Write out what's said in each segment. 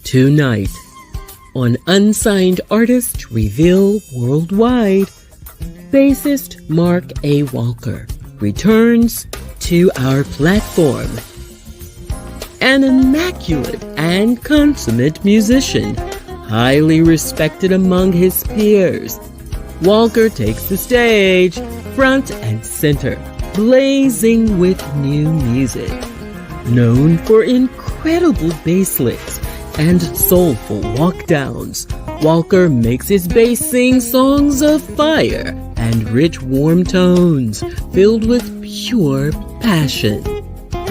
Tonight, on Unsigned Artist Reveal Worldwide, bassist Mark A. Walker returns to our platform. An immaculate and consummate musician, highly respected among his peers, Walker takes the stage, front and center, blazing with new music. Known for incredible bass licks and soulful walk-downs, Walker makes his bass sing songs of fire and rich, warm tones filled with pure passion.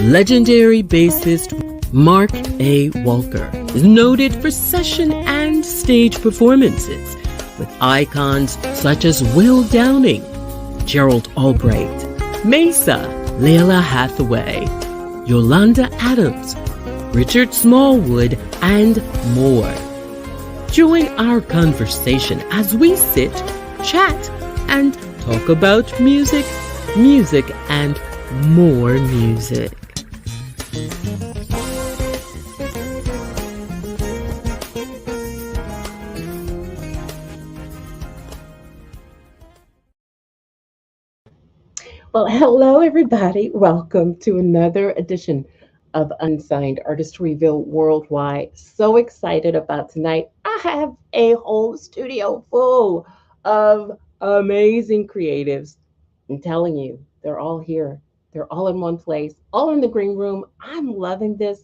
Legendary bassist Mark A. Walker is noted for session and stage performances with icons such as Will Downing, Gerald Albright, Mesa, Layla Hathaway, Yolanda Adams, Richard Smallwood, and more. Join our conversation as we sit, chat, and talk about music, and more music. Well, hello, everybody. Welcome to another edition of Unsigned Artist Reveal Worldwide. So excited about tonight. I have a whole studio full of amazing creatives. I'm telling you, they're all here. They're all in one place, all in the green room. I'm loving this.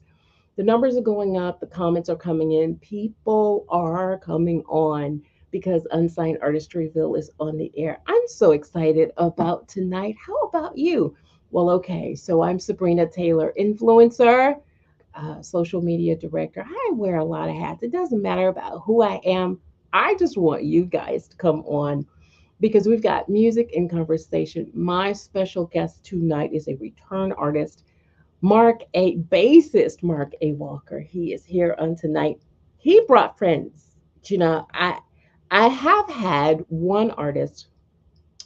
The numbers are going up. The comments are coming in. People are coming on because Unsigned Artist Reveal is on the air. I'm so excited about tonight. How about you? Well, okay, so I'm Sabrina Taylor, influencer, social media director. I wear a lot of hats. It doesn't matter about who I am. I just want you guys to come on because we've got music and conversation. My special guest tonight is a return artist, bassist Mark A. Walker. He is here on tonight. He brought friends. You know, I have had one artist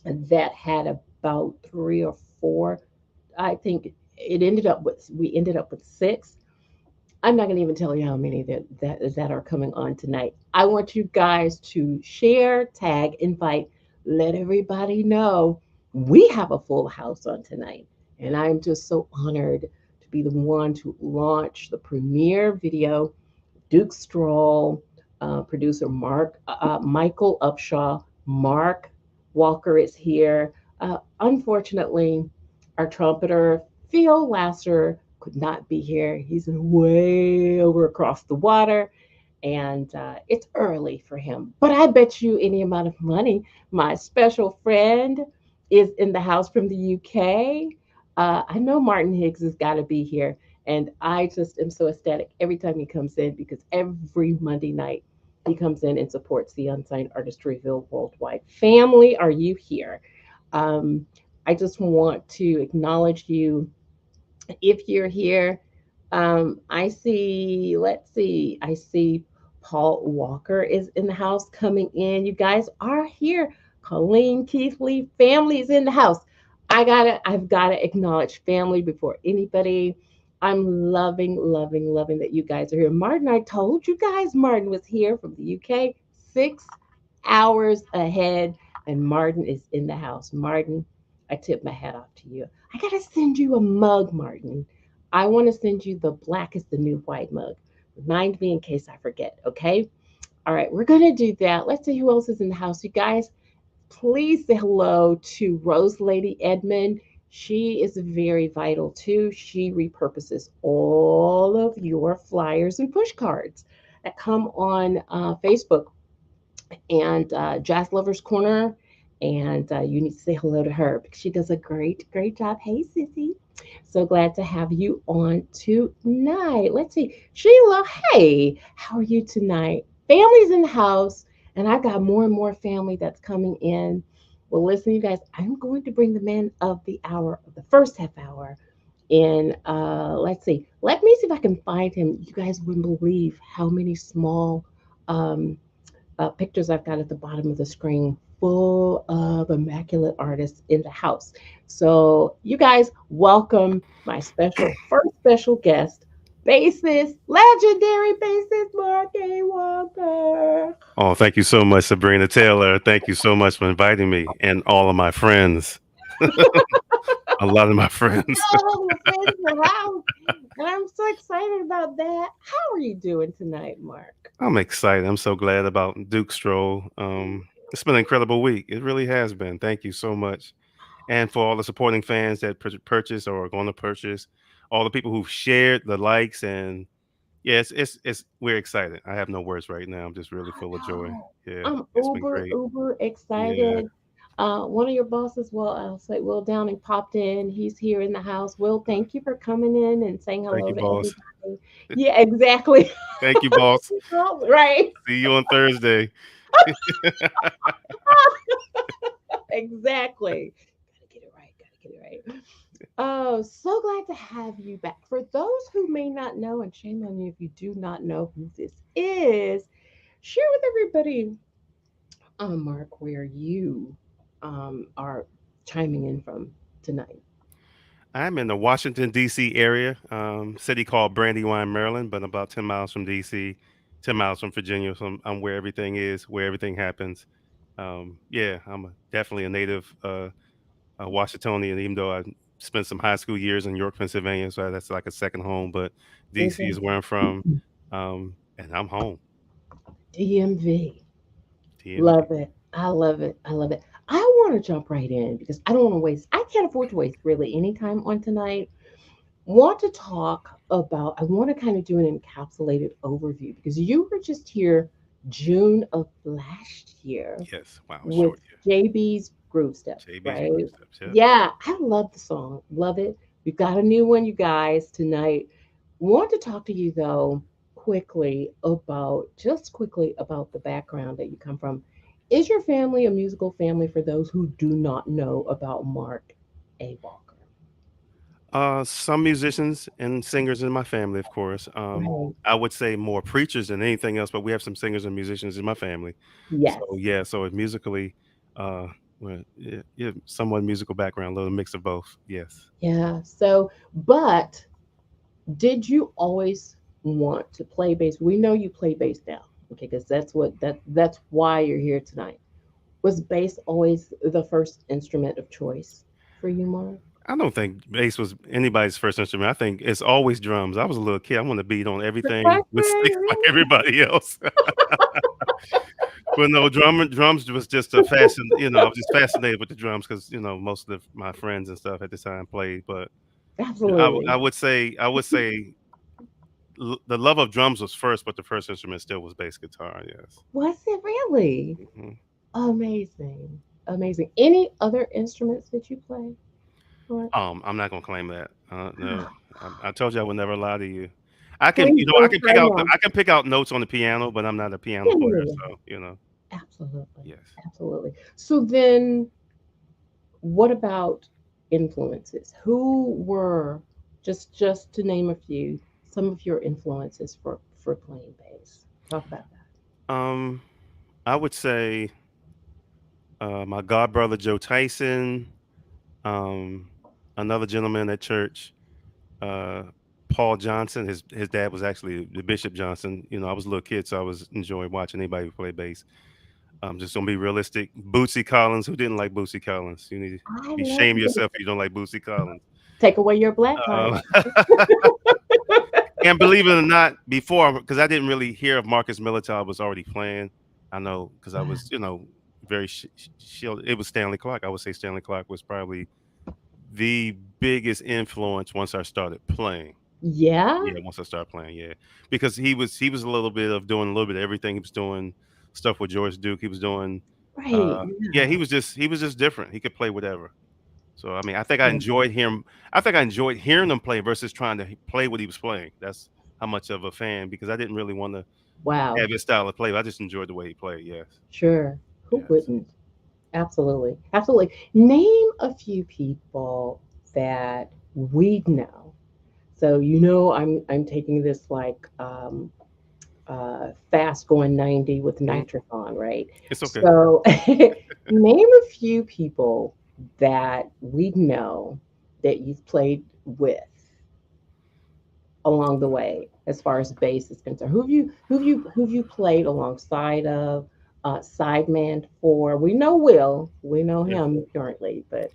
that had about 3 or 4. I think we ended up with 6. I'm not going to even tell you how many that are coming on tonight. I want you guys to share, tag, invite, let everybody know we have a full house on tonight. And I'm just so honored to be the one to launch the premiere video. Duke Stroll, producer Michael Upshaw, Mark Walker is here. Unfortunately, our trumpeter, Phil Lasser, could not be here. He's way over across the water, and it's early for him. But I bet you any amount of money, my special friend is in the house from the UK. I know Martin Higgs has got to be here, and I just am so ecstatic every time he comes in because every Monday night he comes in and supports the Unsigned Artist Reveal Worldwide. Family, are you here? I just want to acknowledge you if you're here. I see Paul Walker is in the house coming in. You guys are here. Colleen Keithley, family's in the house. I've gotta acknowledge family before anybody. I'm loving that you guys are here. Martin, I told you guys Martin was here from the UK, 6 hours ahead, and Martin is in the house. Martin, I tip my hat off to you. I gotta send you a mug, Martin. I want to send you the black is the new white mug. Remind me in case I forget, okay? All right, we're gonna do that. Let's see who else is in the house. You guys, please say hello to Rose Lady Edmond. She is very vital too. She repurposes all of your flyers and push cards that come on Facebook and Jazz Lovers Corner. And you need to say hello to her because she does a great job. Hey, Sissy. So glad to have you on tonight. Let's see. Sheila, hey, how are you tonight? Family's in the house, and I've got more and more family that's coming in. Well, listen, you guys, I'm going to bring the man of the hour, of the first half hour, in. Let's see. Let me see if I can find him. You guys wouldn't believe how many small pictures I've got at the bottom of the screen full of immaculate artists in the house. So you guys welcome my first special guest, bassist, legendary bassist Mark A. Walker. Oh, thank you so much, Sabrina Taylor. Thank you so much for inviting me and all of my friends. A lot of my friends. Oh, your friends in the house. And I'm so excited about that. How are you doing tonight, Mark? I'm excited. I'm so glad about Duke Stroll. It's been an incredible week. It really has been. Thank you so much. And for all the supporting fans that purchase or are going to purchase, all the people who've shared the likes and yeah, it's we're excited. I have no words right now. I'm just really I full of joy. know. Yeah, I'm it's been uber, great. uber Yeah, excited. One of your bosses, well, I'll say Will Downing popped in. He's here in the house. Will, thank you for coming in and saying thank hello you, to boss. everybody. Yeah, exactly. Thank you, boss. Right. See you on Thursday. Exactly. Gotta get it right. Gotta get it right. Oh, so glad to have you back. For those who may not know, and shame on you if you do not know who this is, share with everybody, Mark, where you are chiming in from tonight. I'm in the Washington D.C. area, city called Brandywine, Maryland, but about 10 miles from D.C., 10 miles from Virginia. So I'm where everything is, where everything happens. Yeah, definitely a native Washingtonian, even though I spent some high school years in York, Pennsylvania, so that's like a second home. But Is D.C. it is where I'm from, and I'm home. DMV? DMV. Love it. I love it. I love it. I want to jump right in because I don't want to waste, I can't afford to waste really any time on tonight. Want to talk about, I want to kind of do an encapsulated overview because you were just here June of last year Yes. Wow. with Short. Yeah. JB's Groove Steps, JB's right? Groove Steps. Yep. Yeah, I love the song. Love it. We've got a new one, you guys, tonight. Want to talk to you though quickly about the background that you come from. Is your family a musical family for those who do not know about Mark A. Walker? Some musicians and singers in my family, of course. Right. I would say more preachers than anything else, but we have some singers and musicians in my family. So Yes. yeah, so it musically, uh, well, yeah, yeah, somewhat musical background, a little mix of both. Yes. Yeah. So, but did you always want to play bass? We know you play bass now, okay? Because that's why you're here tonight. Was bass always the first instrument of choice for you, Mark? I don't think bass was anybody's first instrument. I think it's always drums. I was a little kid. I want to beat on everything with Percussion, sticks like really? everybody else. But no, drums was just a fascin. I was just fascinated with the drums because most of my friends and stuff at the time played. But I Absolutely. would say the love of drums was first, but the first instrument still was bass guitar. Yes. Was it really? hmm Amazing. Amazing. Any other instruments that you play, Mark? I'm not gonna claim that. No, I told you I would never lie to you. I can, Please I don't can pick try out, now. I can pick out notes on the piano, but I'm not a piano Yeah, yeah, player. yeah, yeah. So. Absolutely. Yes. Absolutely. So then what about influences? Who were, just to name a few, some of your influences for playing bass? Talk about that. Um, I would say my god brother Joe Tyson, um, another gentleman at church, uh, Paul Johnson. His dad was actually the Bishop Johnson. I was a little kid, so I was enjoying watching anybody who play bass. I'm just gonna be realistic. Bootsy Collins. Who didn't like Bootsy Collins? You need to I be love shame this. yourself if you don't like Bootsy Collins. Take away your black card. Um, and believe it or not, before because I didn't really hear of Marcus Militao was already playing. I know because I was, very shielded. It was Stanley Clark. I would say Stanley Clark was probably the biggest influence once I started playing. Yeah, Yeah, once I started playing, yeah, because he was a little bit of doing a little bit of everything. He was doing stuff with George Duke. He was doing, right. yeah, Yeah. he was just different. He could play whatever. So I mean, I think I enjoyed hearing him play versus trying to play what he was playing. That's how much of a fan because I didn't really want to Wow. have his style of play. I just enjoyed the way he played. Yes, Sure. Who yes. wouldn't? Absolutely. Absolutely. Name a few people that we know. So I'm taking this like fast going 90 with Mhm. nitric on, right? It's okay. So name a few people that we know that you've played with. along the way as far as bass is concerned? Who've you played alongside of sideman for? We know Will, we know Yeah. him currently, but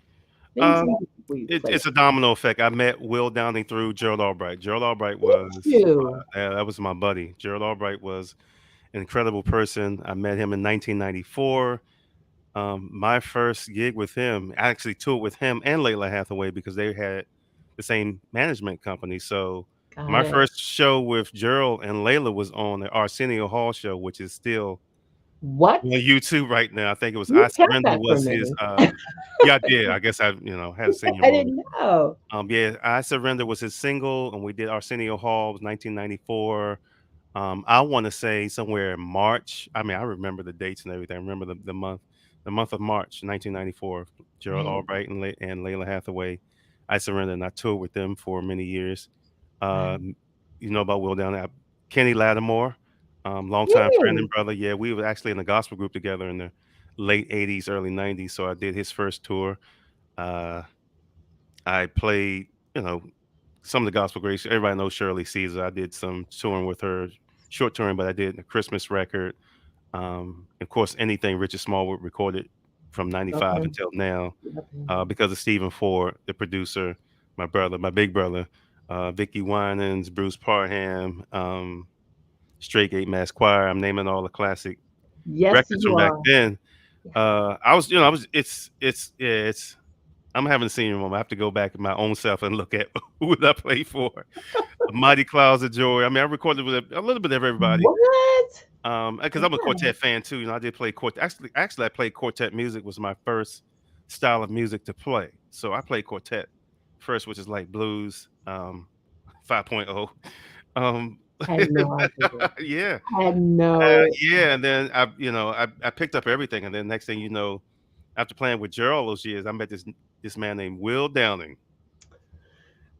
name Uh, some people you played. it's a domino effect. I met Will Downing through Gerald Albright. Gerald Albright Thank was you. that was my buddy. Gerald Albright was an incredible person. I met him in 1994. My first gig with him, I actually toured with him and Layla Hathaway because they had the same management company. So Got my it. first show with Gerald and Layla was on the Arsenio Hall show, which is still What? on YouTube right now. I think it was You I kept Surrender that from was his. me. Yeah, I did. I guess I had a senior I moment. didn't know. Yeah, I Surrender was his single, and we did Arsenio Hall. It was 1994. I want to say somewhere in March. I mean, I remember the dates and everything. I remember the month of March, 1994. Gerald Right, Albright and Layla Hathaway. I Surrender, and I toured with them for many years. right. Um, you know about Will Down there. Kenny Lattimore, longtime friend and Mm, brother. Yeah, we were actually in a gospel group together in the late '80s, early '90s. So I did his first tour. Uh, I played, you know, some of the gospel greats. Everybody knows Shirley Caesar. I did some touring with her, short touring, but I did a Christmas record. Of course, anything Richard Smallwood recorded from '95 okay. until now, Okay. because of Stephen Ford, the producer, my brother, my big brother, Vicky Winans, Bruce Parham, Straight Gate Mass Choir. I'm naming all the classic Yes, records you from back are. then. Yes. I was, yeah, it's, I'm having a senior moment. I have to go back in my own self and look at who did I play for. Mighty Clouds of Joy. I mean, I recorded with a little bit of everybody. What? Because I'm a Okay. quartet fan too. I did play quartet. Actually, I played quartet music. Was my first style of music to play. So I played quartet first, which is like blues, 5.0. Um, Had no idea. yeah, Had no. yeah. And then I picked up everything. And then next thing you know, after playing with Gerald those years, I met this man named Will Downing,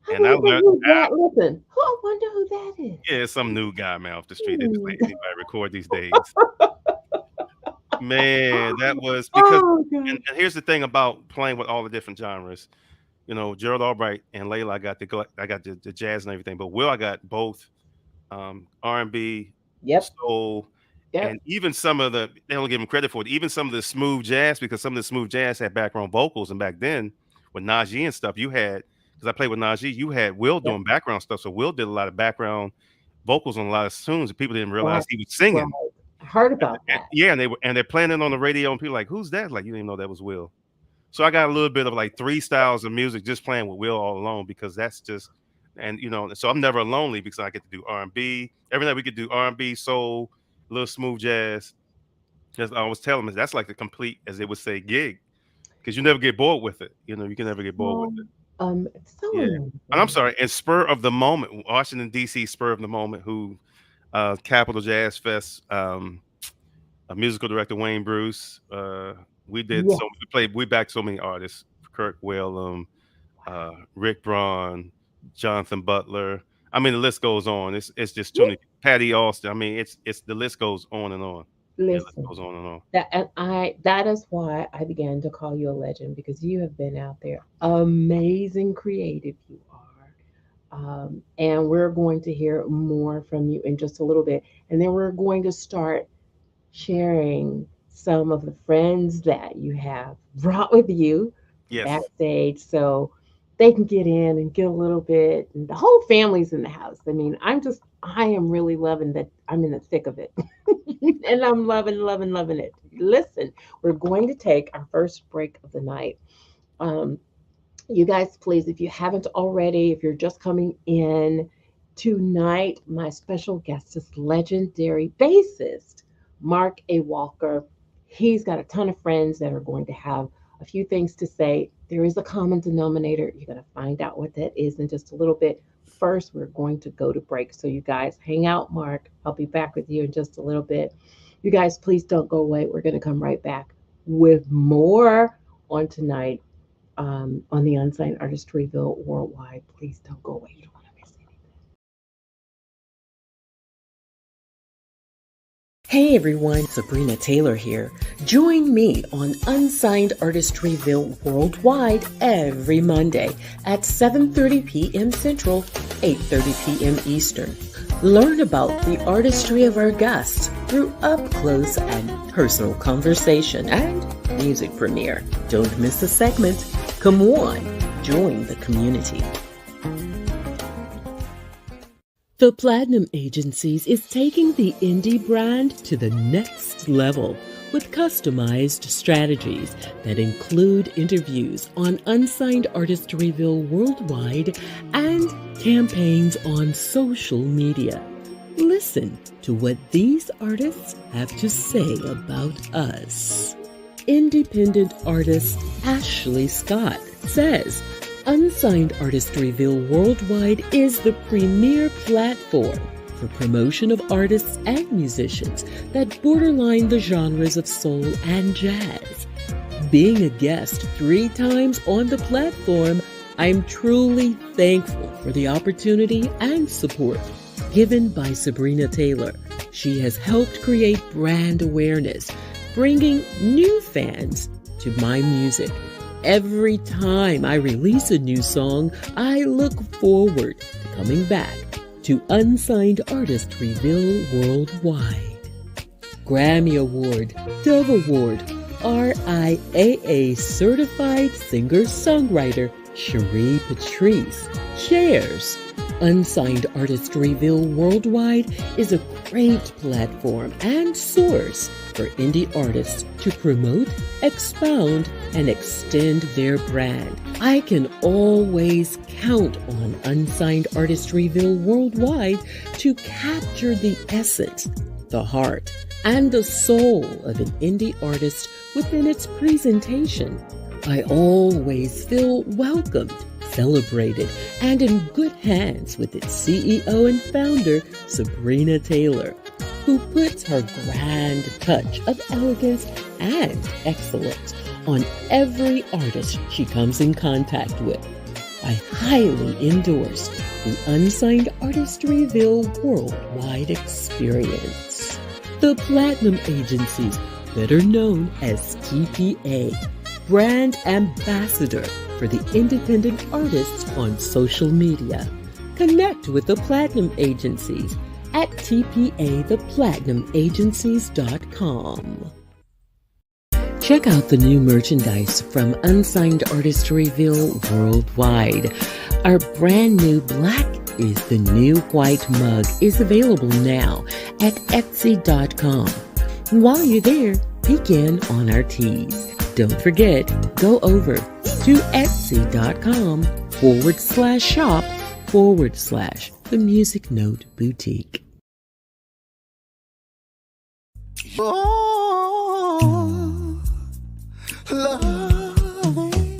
I and I wonder learned. who that. Listen. I wonder who that is. Yeah, some new guy, man, off the street. They just Hmm. let anybody record these days. Man, that was because Oh God. and here's the thing about playing with all the different genres. Gerald Albright and Layla, I got the jazz and everything, but Will, I got both R&B, Yep. soul, Yep. and even some of they don't give him credit for it. Even some of the smooth jazz, because some of the smooth jazz had background vocals, and back then with Najee and stuff, you had because I played with Najee, you had Will Yep. doing background stuff. So Will did a lot of background vocals on a lot of tunes, and people didn't realize That's he was right. singing. I heard about that. Yeah, and they're playing it on the radio, and people are like, "Who's that?" Like you didn't know that was Will. So I got a little bit of like three styles of music just playing with Will all alone because that's just and so I'm never lonely because I get to do R&B. Every night we could do R&B, soul, a little smooth jazz. Because I always tell them that's like the complete, as they would say, gig because you never get bored with it. You can never get bored with So, it. it's so Yeah. And I'm amazing. sorry, and Spur of the Moment, Washington D.C. Spur of the Moment, who Capital Jazz Fest. Musical director Wayne Bruce. Yes. We backed so many artists: Kirk Whalum, Rick Braun, Jonathan Butler. I mean, the list goes on. It's just too Yeah. many. Patty Austin. I mean, it's the list goes on and on. Yeah, the list Listen. goes on and on. That is why I began to call you a legend because you have been out there. Amazing creative you are. And we're going to hear more from you in just a little bit. And then we're going to start sharing some of the friends that you have brought with you Yes. backstage so they can get in and get a little bit. And the whole family's in the house. I mean, I am really loving that I'm in the thick of it. And I'm loving, loving, loving it. Listen, we're going to take our first break of the night. Um, you guys, please, if you haven't already, if you're just coming in tonight, my special guest is legendary bassist Mark A. Walker. He's got a ton of friends that are going to have a few things to say. There is a common denominator. You're going to find out what that is in just a little bit. First, we're going to go to break. So, you guys, hang out, Mark. I'll be back with you in just a little bit. You guys, please don't go away. We're going to come right back with more on tonight on the Unsigned Artist Reveal Worldwide. Please don't go away. You don't want to miss anything. Hey everyone, Sabrina Taylor here. Join me on Unsigned Artistryville Worldwide every Monday at 7:30 p.m. Central, 8:30 p.m. Eastern. Learn about the artistry of our guests through up close and personal conversation and music premiere. Don't miss a segment. Come on, join the community. The Platinum Agencies is taking the indie brand to the next level with customized strategies that include interviews on Unsigned Artistryville Worldwide and campaigns on social media. Listen to what these artists have to say about us. Independent artist Ashley Scott says, Unsigned Artistryville Worldwide is the premier platform for promotion of artists and musicians that borderline the genres of soul and jazz. Being a guest 3 times on the platform, I'm truly thankful for the opportunity and support given by Sabrina Taylor. She has helped create brand awareness, bringing new fans to my music. Every time I release a new song, I look forward to coming back to Unsigned Artistryville Worldwide. Grammy Award, Dove Award, RIAA Certified Singer-Songwriter Cherie Patrice shares Unsigned Artistryville Worldwide is a great platform and source for indie artists to promote, expound, and extend their brand. I can always count on Unsigned Artistryville Worldwide to capture the essence, the heart, and the soul of an indie artist within its presentation. I always feel welcomed, celebrated, and in good hands with its CEO and founder, Sabrina Taylor, who puts her grand touch of elegance and excellence on every artist she comes in contact with. I highly endorse the Unsigned Artistryville Worldwide experience. The Platinum Agencies, better known as TPA, brand ambassador for the independent artists on social media. Connect with the Platinum Agencies at tpatheplatinum.agencies.com. Check out the new merchandise from Unsigned Artistryville Worldwide. Our brand new black is the new white mug is available now at etsy.com. And while you're there, peek in on our tees. Don't forget, go over to etsy.com/shop/the Music Note Boutique.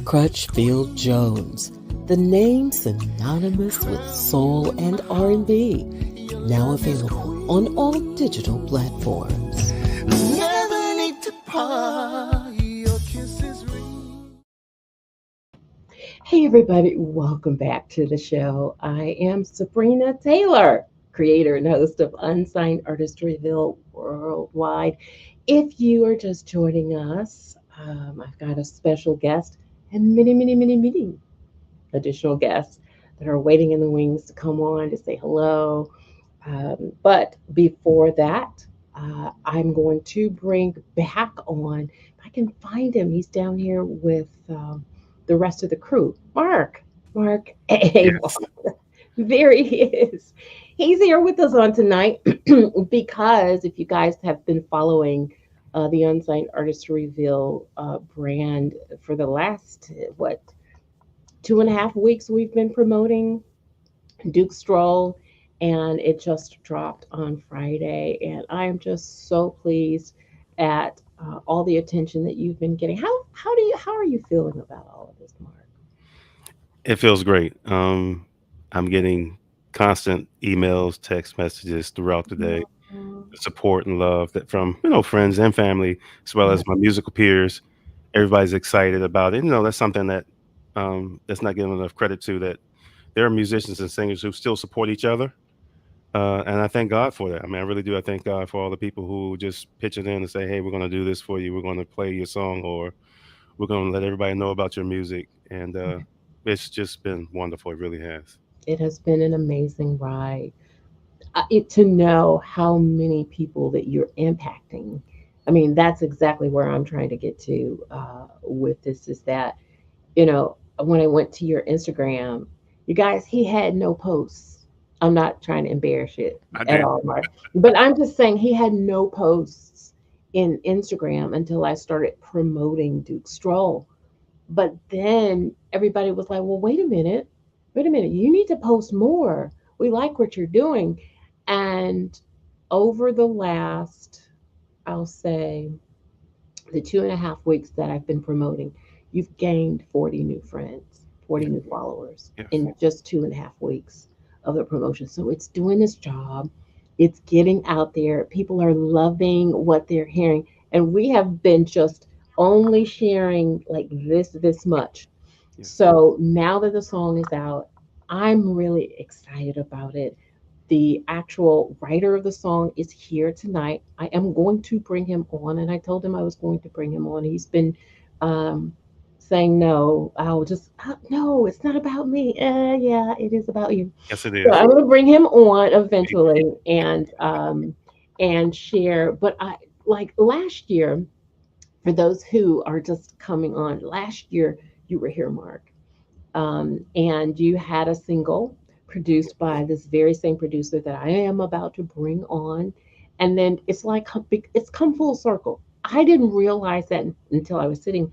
Crutchfield Jones, the name synonymous with soul and R&B, now available on all digital platforms. Never need to part, your kisses ring. Hey everybody, welcome back to the show. I am Sabrina Taylor, creator and host of Unsigned Artistryville Worldwide. If you are just joining us, I've got a special guest and many additional guests that are waiting in the wings to come on to say hello. But before that, I'm going to bring back on, if I can find him, he's down here with the rest of the crew. Mark, hey, Yes. there he is. He's here with us on tonight because if you guys have been following the Unsigned Artistryville brand for the last, what, 2.5 weeks, we've been promoting Duke Stroll, and it just dropped on Friday. And I am just so pleased at all the attention that you've been getting. How are you feeling about all of this, Mark? It feels great. I'm getting constant emails, text messages throughout the day, Mhm. support and love that from friends and family, as well Yeah. as my musical peers. Everybody's excited about it. That's something that that's not given enough credit to. That there are musicians and singers who still support each other, And I thank God for that. I mean, I really do. I thank God for all the people who just pitch it in and say, "Hey, we're going to do this for you. We're going to play your song, or we're going to let everybody know about your music." And it's just been wonderful. It really has. It has been an amazing ride. It to know how many people that you're impacting. I mean, that's exactly where I'm trying to get to with this. Is that when I went to your Instagram, you guys, he had no posts. I'm not trying to embarrass it I at did. all, Mark, but I'm just saying he had no posts in Instagram until I started promoting Duke Stroll. But then everybody was like, well, wait a minute, you need to post more. We like what you're doing. And over the last, I'll say, the 2.5 weeks that I've been promoting, you've gained 40 new friends, 40 Yeah. new followers Yes. in just 2.5 weeks of the promotion. So it's doing its job. It's getting out there. People are loving what they're hearing. And we have been just only sharing like this much. Yes. So now that the song is out, I'm really excited about it. The actual writer of the song is here tonight. I am going to bring him on, and I told him I was going to bring him on. He's been um, saying no. I'll just no. It's not about me. Yeah, it is about you. Yes, it So is. I'm going to bring him on Thank you. eventually, and share. But I like last year. For those who are just coming on, last year you were here, Mark, and you had a single produced by this very same producer that I am about to bring on. And then it's like it's come full circle. I didn't realize that until I was sitting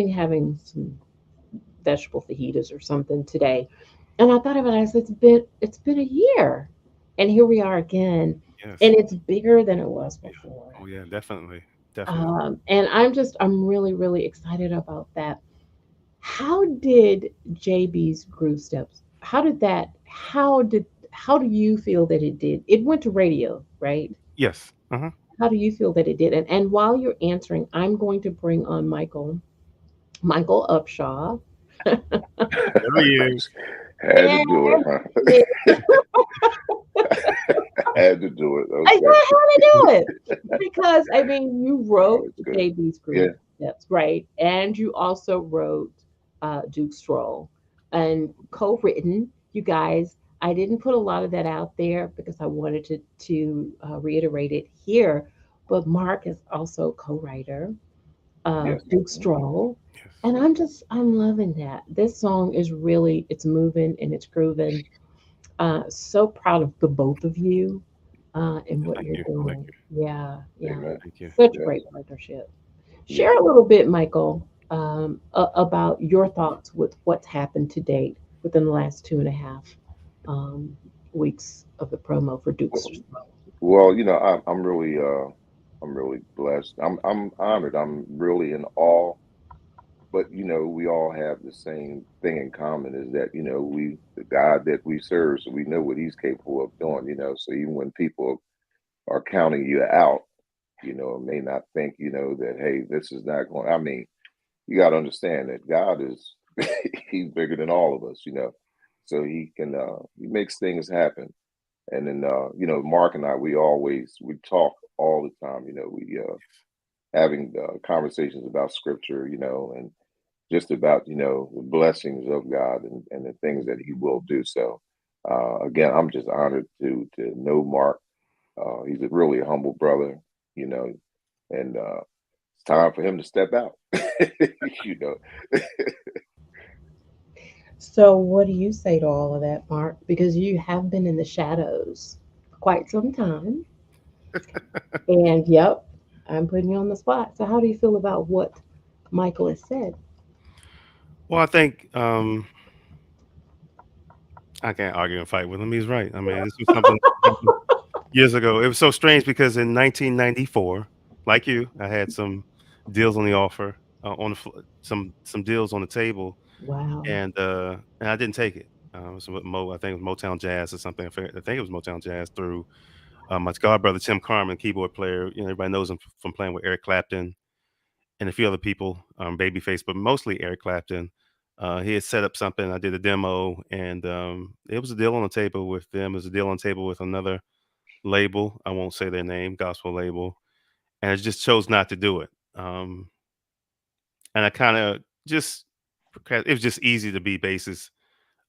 having some vegetable fajitas or something today, and I thought about it. I said, it's been a year, and here we are again, Yes. and it's bigger than it was Yeah. before. Oh yeah. Definitely. Definitely. And I'm really really excited about that. How did JB's Groove Steps? How did that? How do you feel that it did? It went to radio, right? Yes. Uh huh. How do you feel that it did? And while you're answering, I'm going to bring on Michael Upshaw. There he is. Had to And do it, huh? yeah, Had to do it. I Okay. know how to do it because I mean, you Oh, wrote it's good. JB's Yeah. Groove Steps, right? And you also wrote Duke Stroll and co-written. You guys, I didn't put a lot of that out there because I wanted to reiterate it here. But Mark is also co-writer of Yes. Duke Mhm. Stroll, Yes. and I'm loving that. This song is really it's moving and it's grooving. So proud of the both of you and what Thank you're you. Thank doing. you. Yeah, yeah. Amen. Thank you. Such a Yes. great partnership. Yeah. Share a little bit, Michael, about your thoughts with what's happened to date within the last 2.5 weeks of the promo for Duke's. Well, I'm really blessed. I'm honored. I'm really in awe. But we all have the same thing in common is that we the God that we serve, so we know what He's capable of doing. So even when people are counting you out, may not think that hey, this is not going. I mean, you got to understand that God is He's bigger than all of us. So He makes things happen. And then Mark and I, we talk all the time. We having conversations about scripture, and just about the blessings of God and the things that He will do. So again, I'm just honored to know Mark. He's a really humble brother, you know, and it's time for him to step out. you know, So, what do you say to all of that, Mark? Because you have been in the shadows for quite some time. And yep, I'm putting you on the spot. So, how do you feel about what Michael has said? Well, I think I can't argue and fight with him. He's right. I mean, this was something that happened years ago. It was so strange because in 1994, like you, I had some deals on the offer, some deals on the table, Wow. and I didn't take it. It was with I think it was Motown Jazz or something. I think it was Motown Jazz through my god brother Tim Carmen, keyboard player. Everybody knows him from playing with Eric Clapton and a few other people, Babyface, but mostly Eric Clapton. He had set up something. I did a demo, and it was a deal on the table with them. It was a deal on the table with another label. I won't say their name, gospel label, and I just chose not to do it. And I kind of just it was just easy to be bassist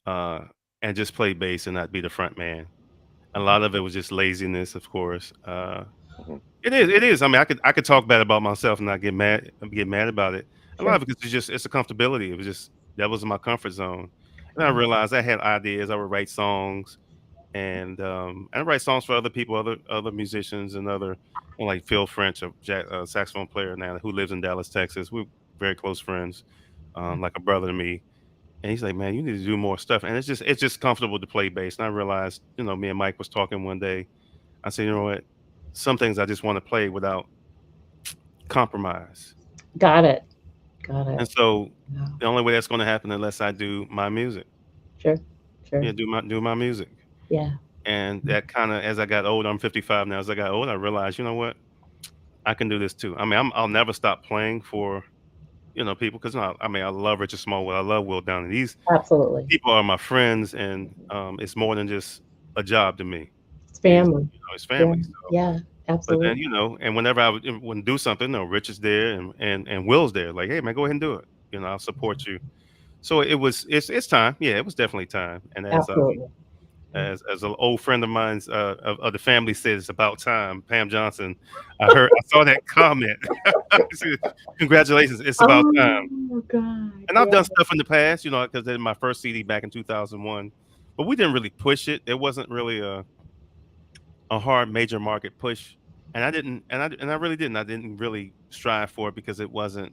uh, and just play bass and not be the front man. A lot of it was just laziness, of course. Hmm. It is. It is. I mean, I could talk bad about myself and not get mad about it. A lot Sure. of it is just it's a comfortability. It was just that was my comfort zone, and I Mhm. realized I had ideas. I would write songs, and I write songs for other people, other musicians, and other like Phil French, a saxophone player now who lives in Dallas, Texas. We're very close friends, like a brother to me. And he's like, "Man, you need to do more stuff." And it's just comfortable to play bass. And I realized, me and Mike was talking one day. I said, "You know what? Some things I just want to play without compromise." Got it. Got it. And so Yeah. the only way that's going to happen unless I do my music. Sure. Sure. Yeah, do my music. Yeah. And that kind of as I got older, I'm 55 now. As I got older, I realized, you know what? I can do this too. I mean, I'll never stop playing for people because I mean I love Richard Smallwood. I love Will Downey. These Absolutely. people are my friends, and it's more than just a job to me. It's Is family. it's Yeah. family. So, Yeah. but then Absolutely. and whenever I would do something, Rich is there and Will's there. Like, hey man, go ahead and do it. I'll support you. So it's time. Yeah, it was definitely time. And Absolutely. Yeah. as an old friend of mine's of the family said, it's about time. Pam Johnson, I saw that comment. She said, congratulations, it's about time. Oh God. And I've Yeah. done stuff in the past, because then my first CD back in 2001, but we didn't really push it. It wasn't really a hard major market push, and I didn't, and I really didn't. I didn't really strive for it because it wasn't.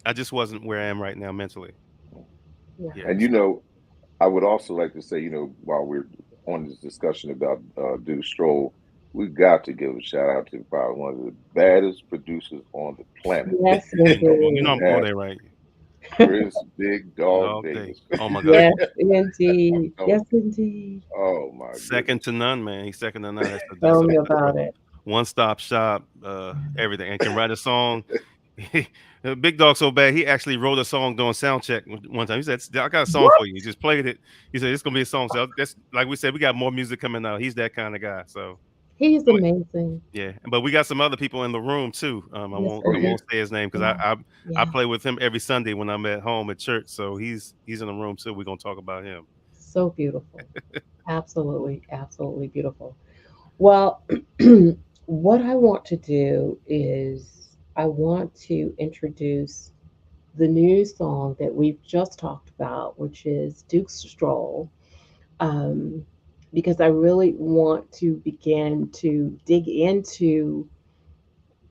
I just wasn't where I am right now mentally. Yeah. Yeah. And I would also like to say, while we're on this discussion about Duke Stroll, we've got to give a shout out to probably one of the baddest producers on the planet. Yes, Well, indeed. I'm all That there, right? Chris Big Dog Dog day. Davis. Oh my God. Yes, I'm indeed. Yes, telling you. indeed. Oh my Second goodness. to none, man. He's second to none. Tell me about it. One stop shop, everything, and can write a song. Big Dog so bad he actually wrote a song during sound check one time. He said, "I got a song What? for you." He just played it. He said, "It's gonna be a song." So that's like we said, we got more music coming out. He's that kind of guy. So He's but, amazing. yeah, but we got some other people in the room too. I Yes, won't Oh we I yeah. do. won't say his name because Yeah. I Yeah. play with him every Sunday when I'm at home at church. So he's in the room too. We're gonna talk about him. So beautiful. Absolutely, absolutely beautiful. Well, what I want to do is I want to introduce the new song that we've just talked about, which is Duke's Stroll, um, because I really want to begin to dig into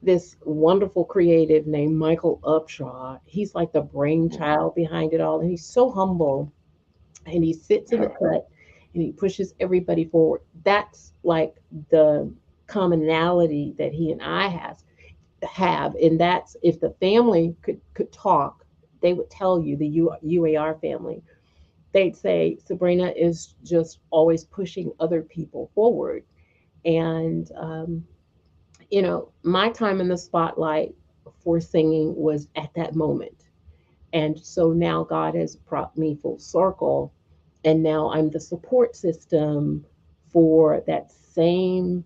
this wonderful creative named Michael Upshaw. He's like the Hmm. brainchild behind it all, and he's so humble and he sits in the cut and he pushes everybody forward. That's like the commonality that he and I have, and that's if the family could talk, they would tell you the UAR family. They'd say Sabrina is just always pushing other people forward, and my time in the spotlight for singing was at that moment. And so now God has brought me full circle. And now I'm the support system for that same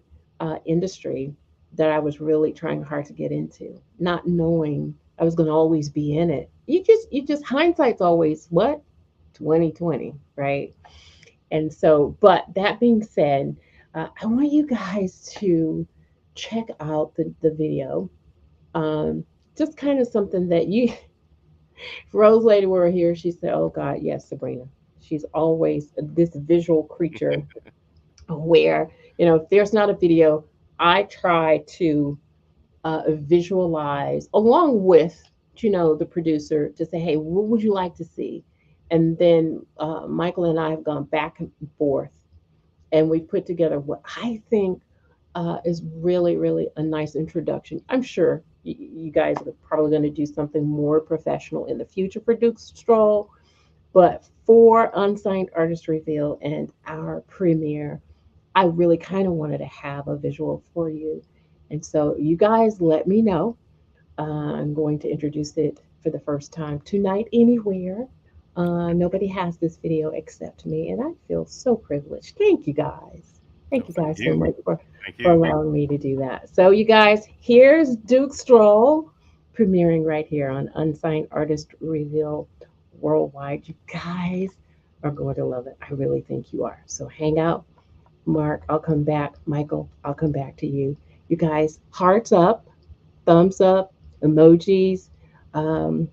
industry that I was really trying hard to get into, not knowing I was going to always be in it. You just, hindsight's always what? 2020, right? And so, but that being said, I want you guys to check out the video. Um, just kind of something that you Rose Lady were here, she said, "Oh God, yes, Sabrina." She's always this visual creature where, if there's not a video, I try to visualize along with, the producer to say, hey, what would you like to see? And then Michael and I have gone back and forth and we put together what I think is really, really a nice introduction. I'm sure you guys are probably going to do something more professional in the future for Duke's Stroll, but for Unsigned Artist Reveal and our premiere, I really kind of wanted to have a visual for you. And so you guys let me know. I'm going to introduce it for the first time tonight anywhere. Nobody has this video except me, and I feel so privileged. Thank you guys. No, Thank you thank guys so you. much Thank for you. allowing me to do that. So, you guys, here's Duke Stroll premiering right here on Unsigned Artist Reveal Worldwide. You guys are going to love it. I really think you are. So, hang out. Mark, I'll come back. Michael, I'll come back to you. You guys, hearts up, thumbs up, emojis, um,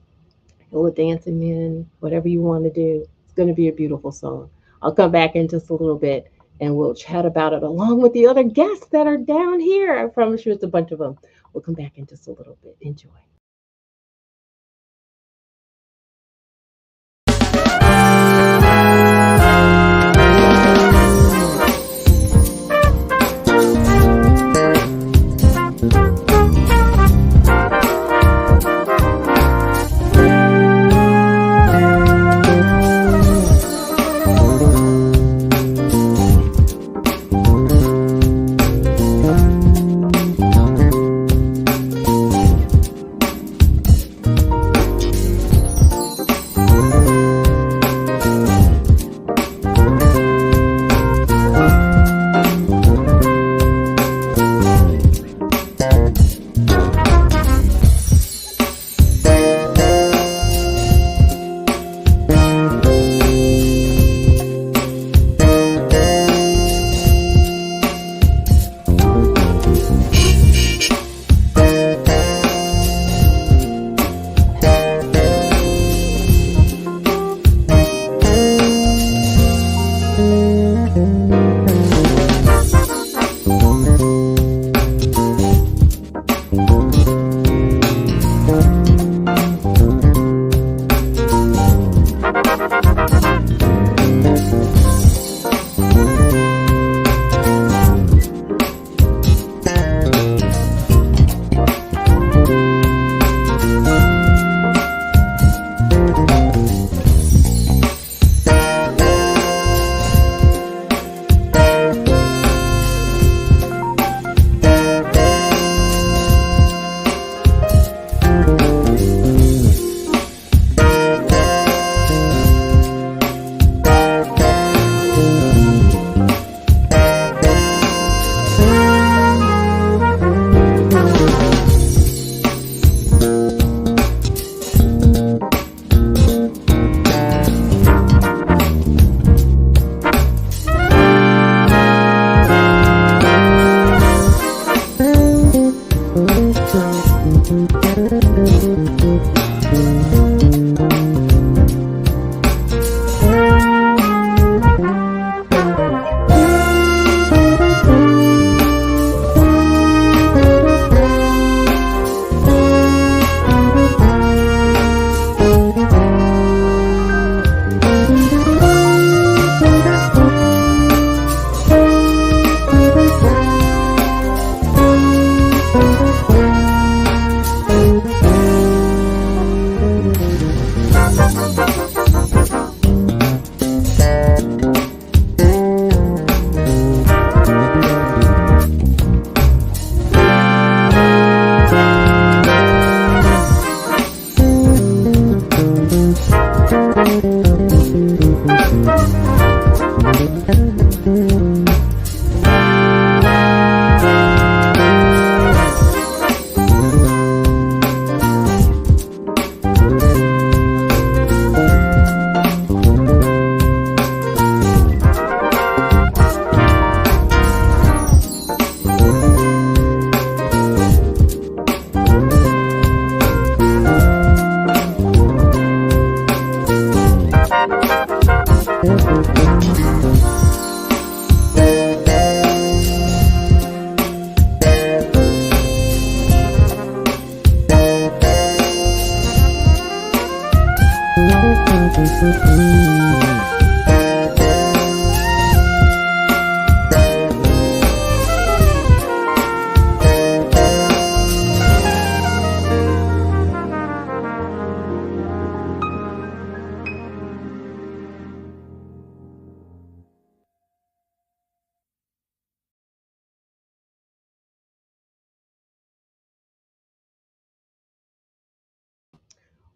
little dancing men, whatever you want to do. It's going to be a beautiful song. I'll come back in just a little bit and we'll chat about it along with the other guests that are down here. I promise you it's a bunch of them. We'll come back in just a little bit. Enjoy.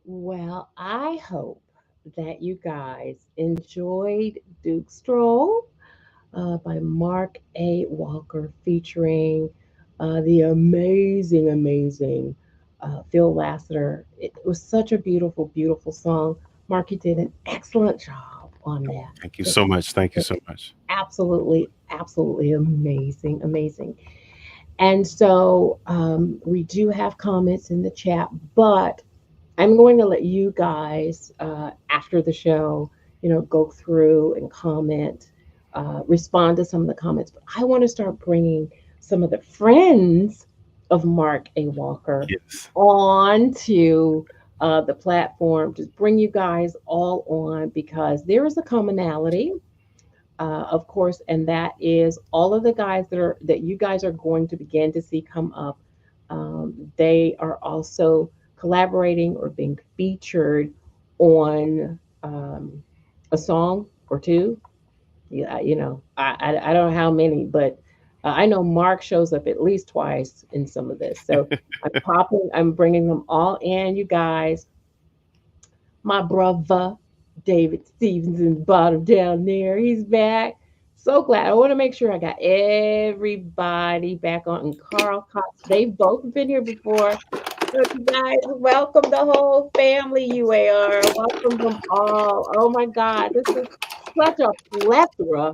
Well, I hope that you guys enjoyed Duke Stroll by Mark A. Walker featuring the amazing Phil Lassiter. It was such a beautiful, beautiful song. Mark, you did an excellent job on that. Thank you Just so much. Thank you so much. absolutely amazing, amazing. And so we do have comments in the chat, but I'm going to let you guys after the show, go through and comment, respond to some of the comments. But I want to start bringing some of the friends of Mark A. Walker Yes. on to the platform, just bring you guys all on because there is a commonality, of course, and that is all of the guys that you guys are going to begin to see come up. They are also collaborating or being featured on a song or two. Yeah, I don't know how many, but I know Mark shows up at least twice in some of this. So I'm bringing them all in, you guys. My brother David Stevenson bottom down there. He's back. So glad. I want to make sure I got everybody back on. And Carl Cox, they've both been here before. So you guys, welcome the whole family, UAR. Welcome them all. Oh my God, this is such a plethora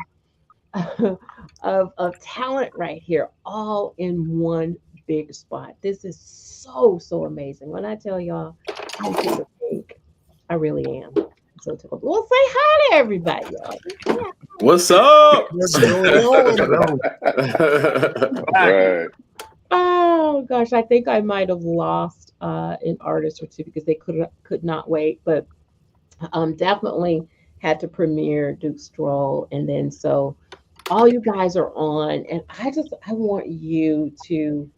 of talent right here, all in one big spot. This is so amazing. When I tell y'all, I'm tickled pink. I really am. I'm so tickled. Well, say hi to everybody, y'all. What's up? What's going on? Hello. All right. Oh gosh, I think I might have lost an artist or two because they could not wait, but definitely had to premiere Duke Stroll, and then so all you guys are on, and I want you to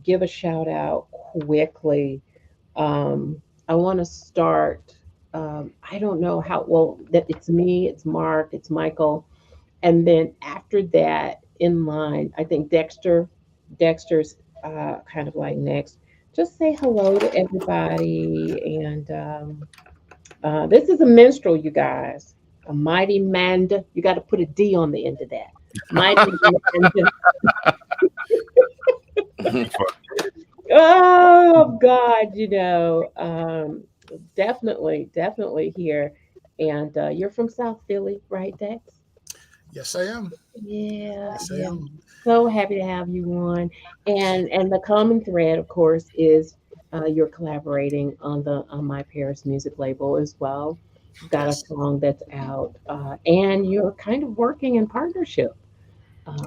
give a shout out quickly. Um, I want to start. I don't know how well that it's me, it's Mark, it's Michael, and then after that in line, I think Dexter's kind of like next. Just say hello to everybody, and this is a minstrel, you guys. A mighty Manda. You got to put a D on the end of that. Mighty Manda. Oh God, definitely here. And you're from South Philly, right, Dex? Yes, I am. Yeah, Yes, I yeah. am. So happy to have you on. And the common thread, of course, is you're collaborating on the on My Paris music label as well. You've got a Yes. song that's out, and you're kind of working in partnership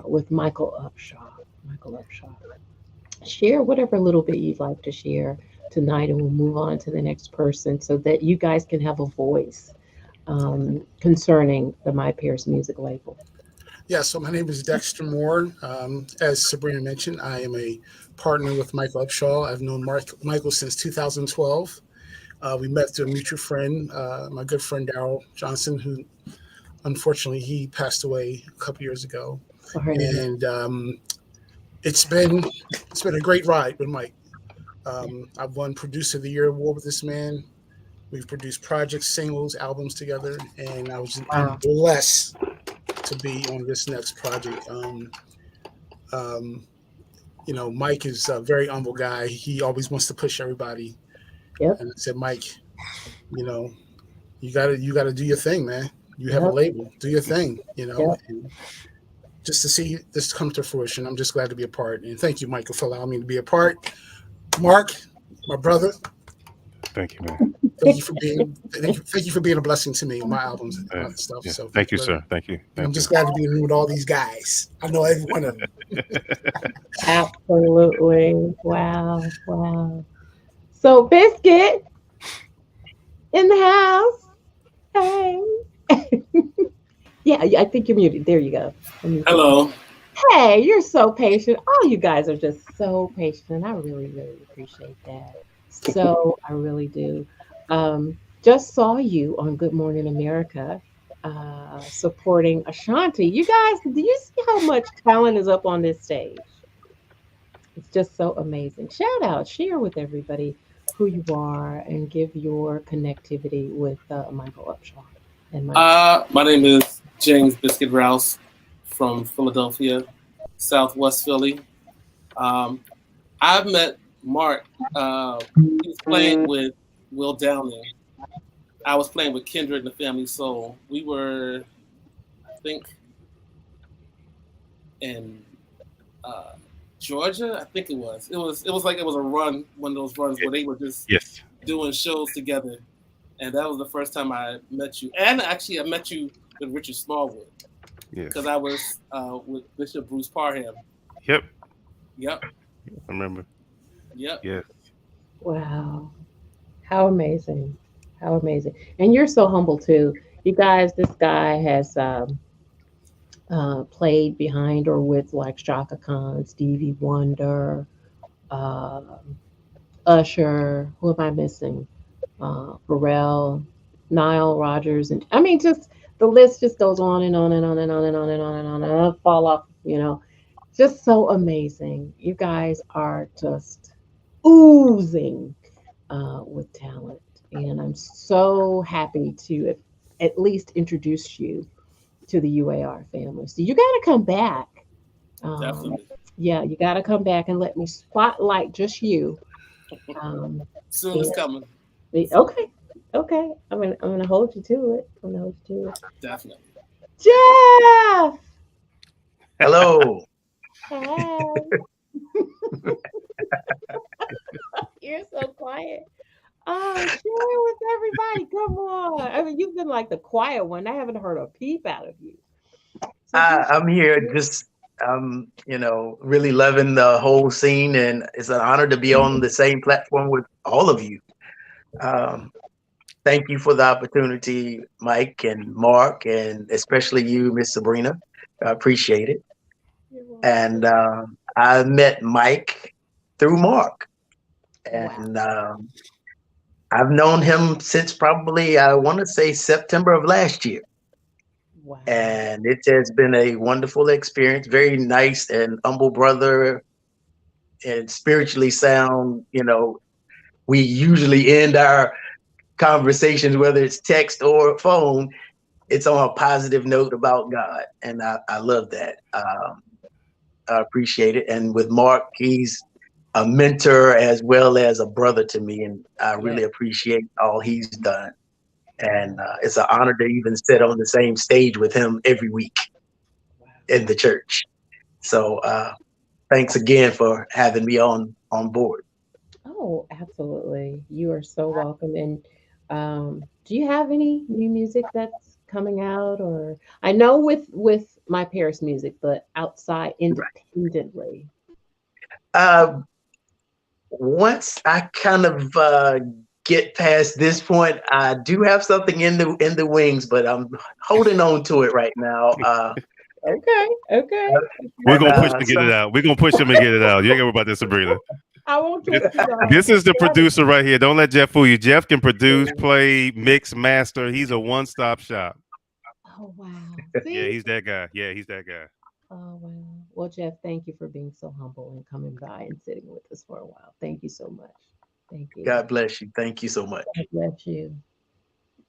with Michael Upshaw. Michael Upshaw. Share whatever little bit you'd like to share tonight, and we'll move on to the next person so that you guys can have a voice concerning the My Paris music label. Yeah, so my name is Dexter Moore. As Sabrina mentioned, I am a partner with Michael Upshaw. I've known Michael since 2012. We met through a mutual friend, my good friend Daryl Johnson, who unfortunately he passed away a couple years ago. Sorry to hear. And it's been a great ride with Mike. I've won Producer of the Year award with this man. We've produced projects, singles, albums together, and I'm Wow. blessed to be on this next project. Um, Mike is a very humble guy. He always wants to push everybody. Yep. And I said, Mike, you know, you gotta do your thing, man. You have a Yep. label, do your thing, Yep. and just to see this come to fruition, I'm just glad to be a part. And thank you, Michael, for allowing me to be a part. Mark, my brother, Thank you, man. thank you for being a blessing to me on my albums and Yeah. my stuff. Yeah. So thank Thank you you, very sir. much. Thank you. And I'm Thank you. just glad to be in the room with all these guys. I know every one of them. Absolutely. Wow. Wow. So, Biscuit in the house. Hey. Yeah, I think you're muted. There you go. Let me see. Hello. Hey, you're so patient. All you guys are just so patient. And I really appreciate that. So I really do. Just saw you on Good Morning America supporting Ashanti. You guys, do you see how much talent is up on this stage? It's just so amazing. Shout out, share with everybody who you are and give your connectivity with Michael Upshaw and Mike. My name is James Biscuit Rouse from Philadelphia, Southwest Philly. I've met Mark. He was playing with Will Downing. I was playing with Kindred and the Family Soul. We were, I think, in Georgia. I think it was. It was a run, one of those runs where they were just Yes. doing shows together. And that was the first time I met you. And actually, I met you with Richard Smallwood. Yes. Because I was with Bishop Bruce Parham. Yep. Yep. I remember. Yep. Yes. Wow. How amazing. How amazing. And you're so humble too. You guys, this guy has played behind or with like Shaka Khan, Stevie Wonder, um Usher. Who am I missing? Pharrell, Nile Rodgers, and I mean, just the list just goes on and on and on and on and on and on and on and on. Fall off, just so amazing. You guys are just oozing with talent, and I'm so happy to at least introduce you to the UAR family. So you got to come back. Um, Definitely. yeah, you got to come back and let me spotlight just you. Um, Soon and it's coming. Okay. Okay. I'm gonna hold you to it. I'm gonna hold you to it. Definitely. Jeff! Hello. Hey. You're so quiet. Oh, share with everybody. Come on. I mean, you've been like the quiet one. I haven't heard a peep out of you. So I'm here just really loving the whole scene, and it's an honor to be on the same platform with all of you. Um, Thank you for the opportunity, Mike and Mark, and especially you, Miss Sabrina. I appreciate it. you're And welcome. I met Mike through Mark, Wow. and I've known him since probably, I want to say, September of last year. Wow. And it has been a wonderful experience. Very nice and humble brother, and spiritually sound. We usually end our conversations, whether it's text or phone, it's on a positive note about God, and I love that. I appreciate it. And with Mark, he's a mentor as well as a brother to me, and I Yeah. really appreciate all he's done. And Yeah. it's an honor to even sit on the same stage with him every week Wow. in the church. So thanks again for having me on board. Oh, absolutely. You are so welcome. And do you have any new music that's coming out? Or I know with my Paris music, but outside independently. Uh, Once I kind of get past this point, I do have something in the wings, but I'm holding on to it right now. Okay, okay. We're And gonna push to get it some out. We're gonna push him and get it out. You ain't got to worry about this, Sabrina. I won't This, trust you, dog. this is the That is producer right here. Don't let Jeff fool you. Jeff can produce, true. play, mix, master. He's a one-stop shop. Oh wow. Yeah, See? he's that guy. Yeah, he's that guy. Oh wow. Well, Jeff, thank you for being so humble and coming by and sitting with us for a while. Thank you so much. Thank you. God bless you. Thank you so much. God bless you.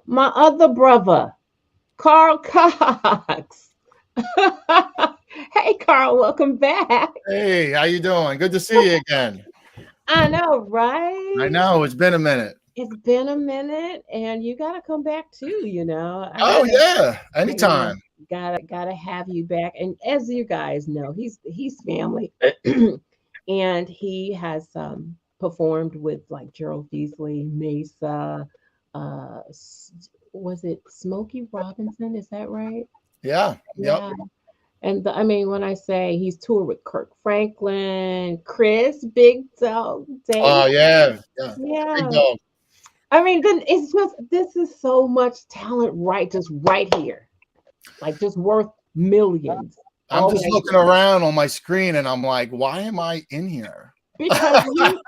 My other brother, Carl Cox. Hey, Carl, welcome back. Hey, how you doing? Good to see you again. I know, I right? know it's been a minute. It's been a minute, and you gotta come back too. I Oh gotta, yeah, yeah, anytime. gotta have you back. And as you guys know, he's family, and he has performed with like Gerald Beasley, Mesa. Was it Smokey Robinson? Is that right? Yeah. Yep. Yeah. And I mean, when I say he's toured with Kirk Franklin, Chris, Big Dog, Oh Dave. yeah. Yeah. Big Yeah. dog. I mean, then it's just this is so much talent just right here. Like just worth millions. I'm Oh just my looking goodness. around on my screen and I'm like, why am I in here? Because you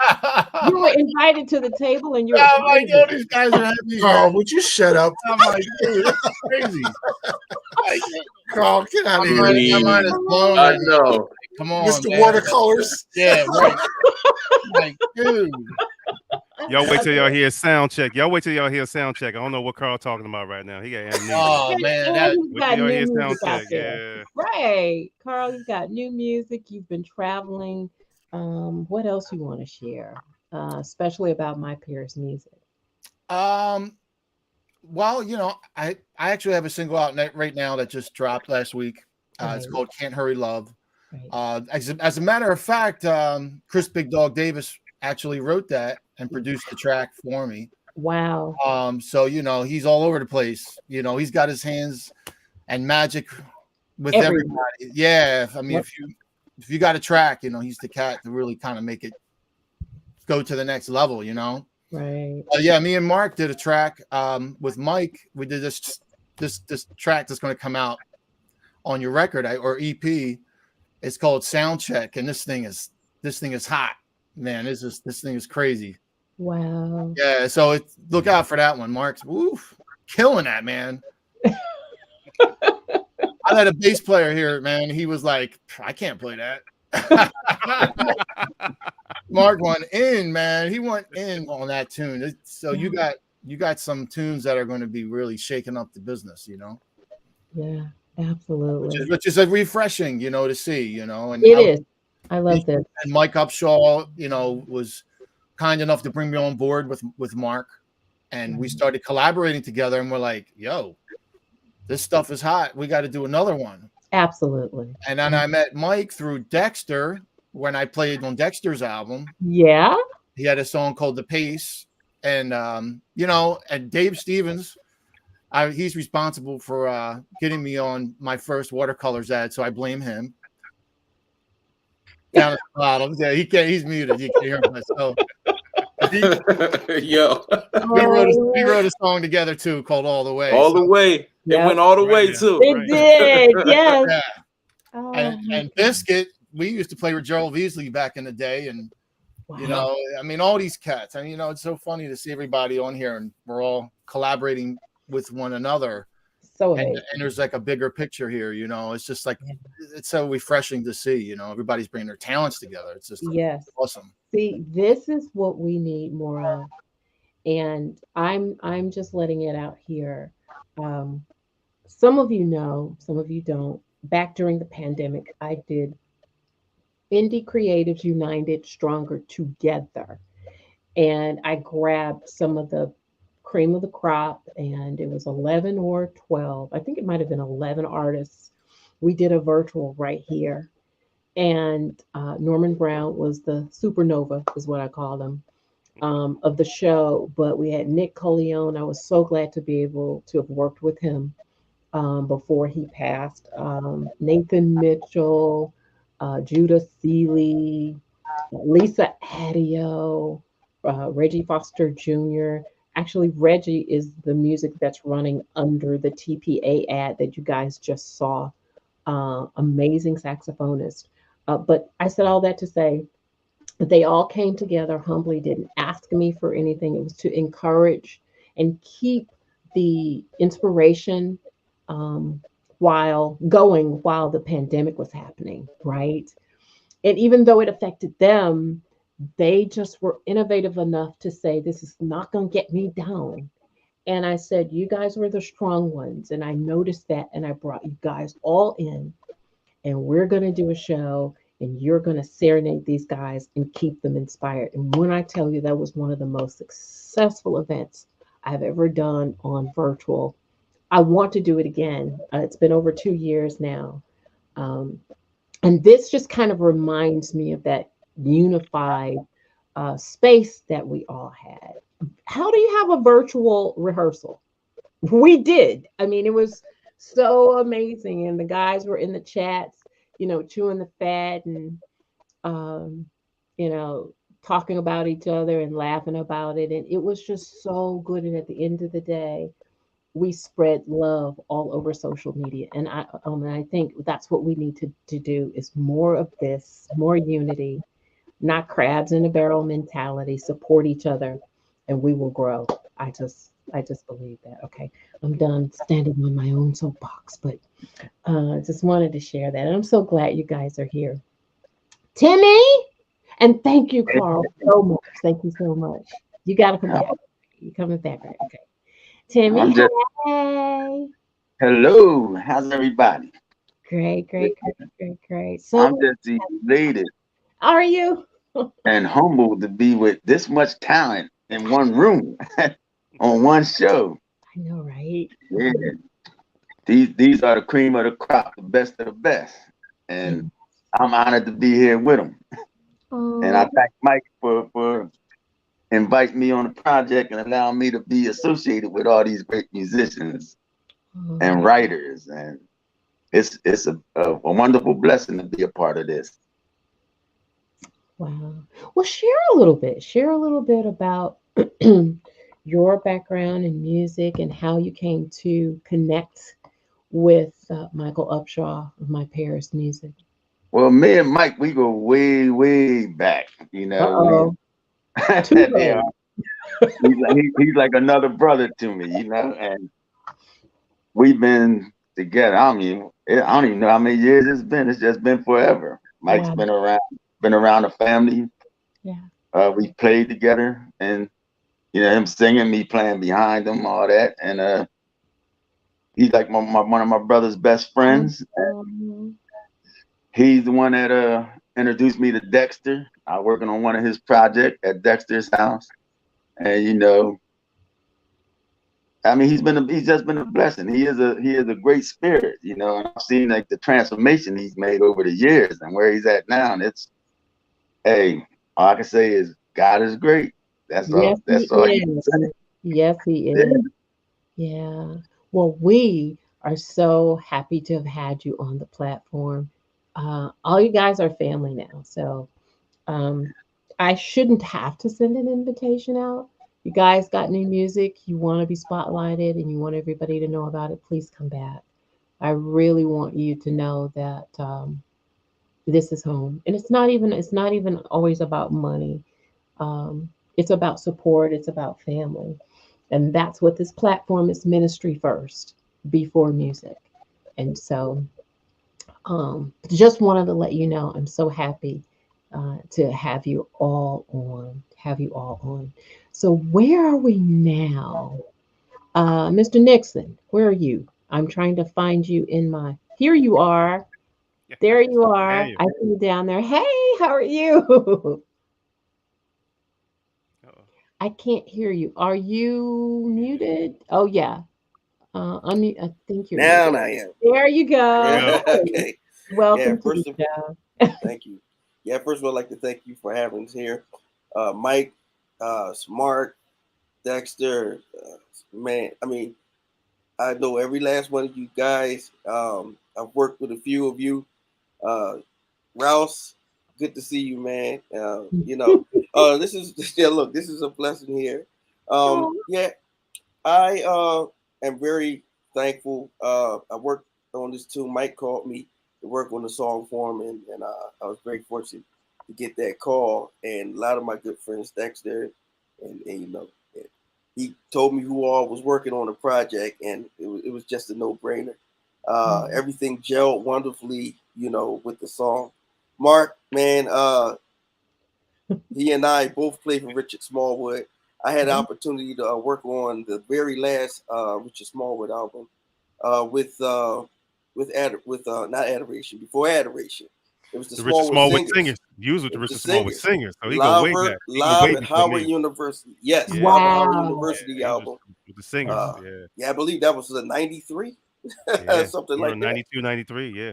I'm were like, invited to the table and you're I'm like, yo, excited. these guys are happy. Carl, would you shut up? I'm like, dude, this is crazy. Like, Carl, get out of my here. mind is blown I right now. know. Come on, Mr. man. Watercolors. Yeah, right. Like, dude. Y'all wait till y'all hear sound check. Y'all wait till y'all hear sound check. I don't know what Carl talking about right now. He got amnesia. Oh man, And that he's Wait till got y'all new hear sound music out check. there. Yeah. Right. Carl, you've got new music. You've been traveling. What else you want to share? Especially about my peers' music. um well, I actually have a single out right now that just dropped last week. It's Right. called Can't Hurry Love. Right. As a matter of fact, Chris Big Dog Davis actually wrote that and produced the track for me. Wow. So he's all over the place. He's got his hands and magic with Every everybody. Yeah, I mean, Yep. if you got a track, he's the cat to really kind of make it go to the next level. Right. Yeah, me and Mark did a track with Mike. We did this track that's going to come out on your record or EP. It's called Sound Check, and this thing is hot, man. This thing is crazy. Wow. Yeah, so look out for that one. Mark's killing that, man. I had a bass player here, man. He was like, I can't play that. Mark went in, man. He went in on that tune. So you got some tunes that are going to be really shaking up the business, Yeah. Absolutely. which is a refreshing, to see, and It is. I love this. and Mike Upshaw, was kind enough to bring me on board with Mark, and we started collaborating together, and we're like, yo, this stuff is hot. We got to do another one. Absolutely. And then I met Mike through Dexter when I played on Dexter's album. Yeah. He had a song called The Pace, and and Dave Stevens, he's responsible for getting me on my first watercolors ad, so I blame him. Down at the bottom, yeah, he's muted. You can hear him. So Yo, we wrote a song together too called All the Way. all the way. It Yep. went all the way Right, yeah. too. It Right. did. Yes. Yeah. Oh, And Biscuit, we used to play with Gerald Veasley back in the day, and wow. I mean, all these cats. I mean, it's so funny to see everybody on here, and we're all collaborating with one another. So And amazing. there's like a bigger picture here, it's just like it's so refreshing to see, everybody's bringing their talents together. It's just Yes. awesome. See, this is what we need more of. And I'm just letting it out here. Um, some of you know, some of you don't. Back during the pandemic, I did Indie Creatives United Stronger Together. And I grabbed some of the cream of the crop, and it was 11 or 12. I think it might have been 11 artists. We did a virtual right here. And Norman Brown was the supernova, is what I call him, of the show. But we had Nick Coleone. I was so glad to be able to have worked with him before he passed. Nathan Mitchell, Judah Seeley, Lisa Adio, Reggie Foster Jr. Actually, Reggie is the music that's running under the TPA ad that you guys just saw. Amazing saxophonist. But I said all that to say that they all came together humbly, didn't ask me for anything. It was to encourage and keep the inspiration um, while the pandemic was happening, right? And even though it affected them, they just were innovative enough to say, this is not going to get me down. And I said, you guys were the strong ones. And I noticed that. And I brought you guys all in. And we're going to do a show. And you're going to serenade these guys and keep them inspired. And when I tell you that was one of the most successful events I've ever done on virtual, I want to do it again. It's been over 2 years now. Um, and this just kind of reminds me of that unified space that we all had. How do you have a virtual rehearsal? We did. I mean, it was so amazing. And the guys were in the chats, chewing the fat and, um, you know, talking about each other and laughing about it. And it was just so good. And at the end of the day, we spread love all over social media. And I think that's what we need to do is more of this, more unity, not crabs in a barrel mentality, support each other, and we will grow. I just believe that. Okay. I'm done standing on my own soapbox, but just wanted to share that. And I'm so glad you guys are here. Timmy, and thank you, Carl, so much. Thank you so much. You got to come back. You coming back, right? Okay. Timmy, I'm just hey. hello. How's everybody? Great, great, great, great, great. So, I'm just elated how are you? and humbled to be with this much talent in one room on one show. I know, right? Yeah, these are the cream of the crop, the best of the best, Yeah. and I'm honored to be here with them. And I Oh, thank Mike for inviting me on the project and allowing me to be associated with all these great musicians and oh, writers, and it's a wonderful blessing to be a part of this. wow. Well, share a little bit. Share a little bit about your background in music and how you came to connect with Michael Upshaw of My Paris Music. Well, me and Mike, we go way, way back. Uh We oh. Too yeah, late. he's like another brother to me, and we've been together. I don't even know how many years it's been. It's just been forever. Mike's Wow. been around the family. Yeah. We played together, and him singing, me playing behind him, all that, and he's like one of my brother's best friends. Um, He's the one that introduced me to Dexter. I working on one of his projects at Dexter's house, and I mean, he's just been a blessing. He is a great spirit, And I've seen like the transformation he's made over the years and where he's at now. And it's hey, all I can say is God is great. That's yes, all. he That's all you can is. say. Yes, he Yeah. is. Yeah. Well, we are so happy to have had you on the platform. All you guys are family now. So um, I shouldn't have to send an invitation out. You guys got new music, you want to be spotlighted, and you want everybody to know about it, please come back. I really want you to know that this is home. And it's not even always about money. It's about support, it's about family. And that's what this platform is, ministry first before music. And so just wanted to let you know I'm so happy to have you all on. So where are we now? Mr. Nixon, where are you? I'm trying to find you in my, here you are. There you There are. you. I see you down there. Hey, how are you? Uh-oh. I can't hear you. Are you Muted. muted? Oh yeah. Unmute. I think you're Now muted. I am. There you There you go. go. Hey, Okay. Yeah. welcome to the First of show. Thank you. Yeah. First of all, I'd like to thank you for having us here, Mike, Smart, Dexter. Man, I mean, I know every last one of you guys. I've worked with a few of you. Uh, Rouse, good to see you, man. This is yeah. Look, this is a blessing here. Oh, Yeah, I am very thankful. I worked on this too. Mike called me to work on the song for him, and I was very fortunate to get that call. And a lot of my good friends, Dexter, and he told me who all was working on the project, and it was just a no brainer. mm, Everything gelled wonderfully, with the song. Mark, man, he and I both played for Richard Smallwood. I had the yeah. opportunity to work on the very last Richard Smallwood album with not Adoration, before Adoration. It was the The Richard Smallwood Smallwood Singers. Singers. You was with It the was the Richard Smallwood Singers. Singers, so he go Live, way back. He go live way at before Howard me. University. Yes, Yeah, live at Howard Wow. University yeah. He was album. with the singers. Yeah, Yeah, I believe that was the 93, yeah. something We're like in that. 92, 93. Yeah.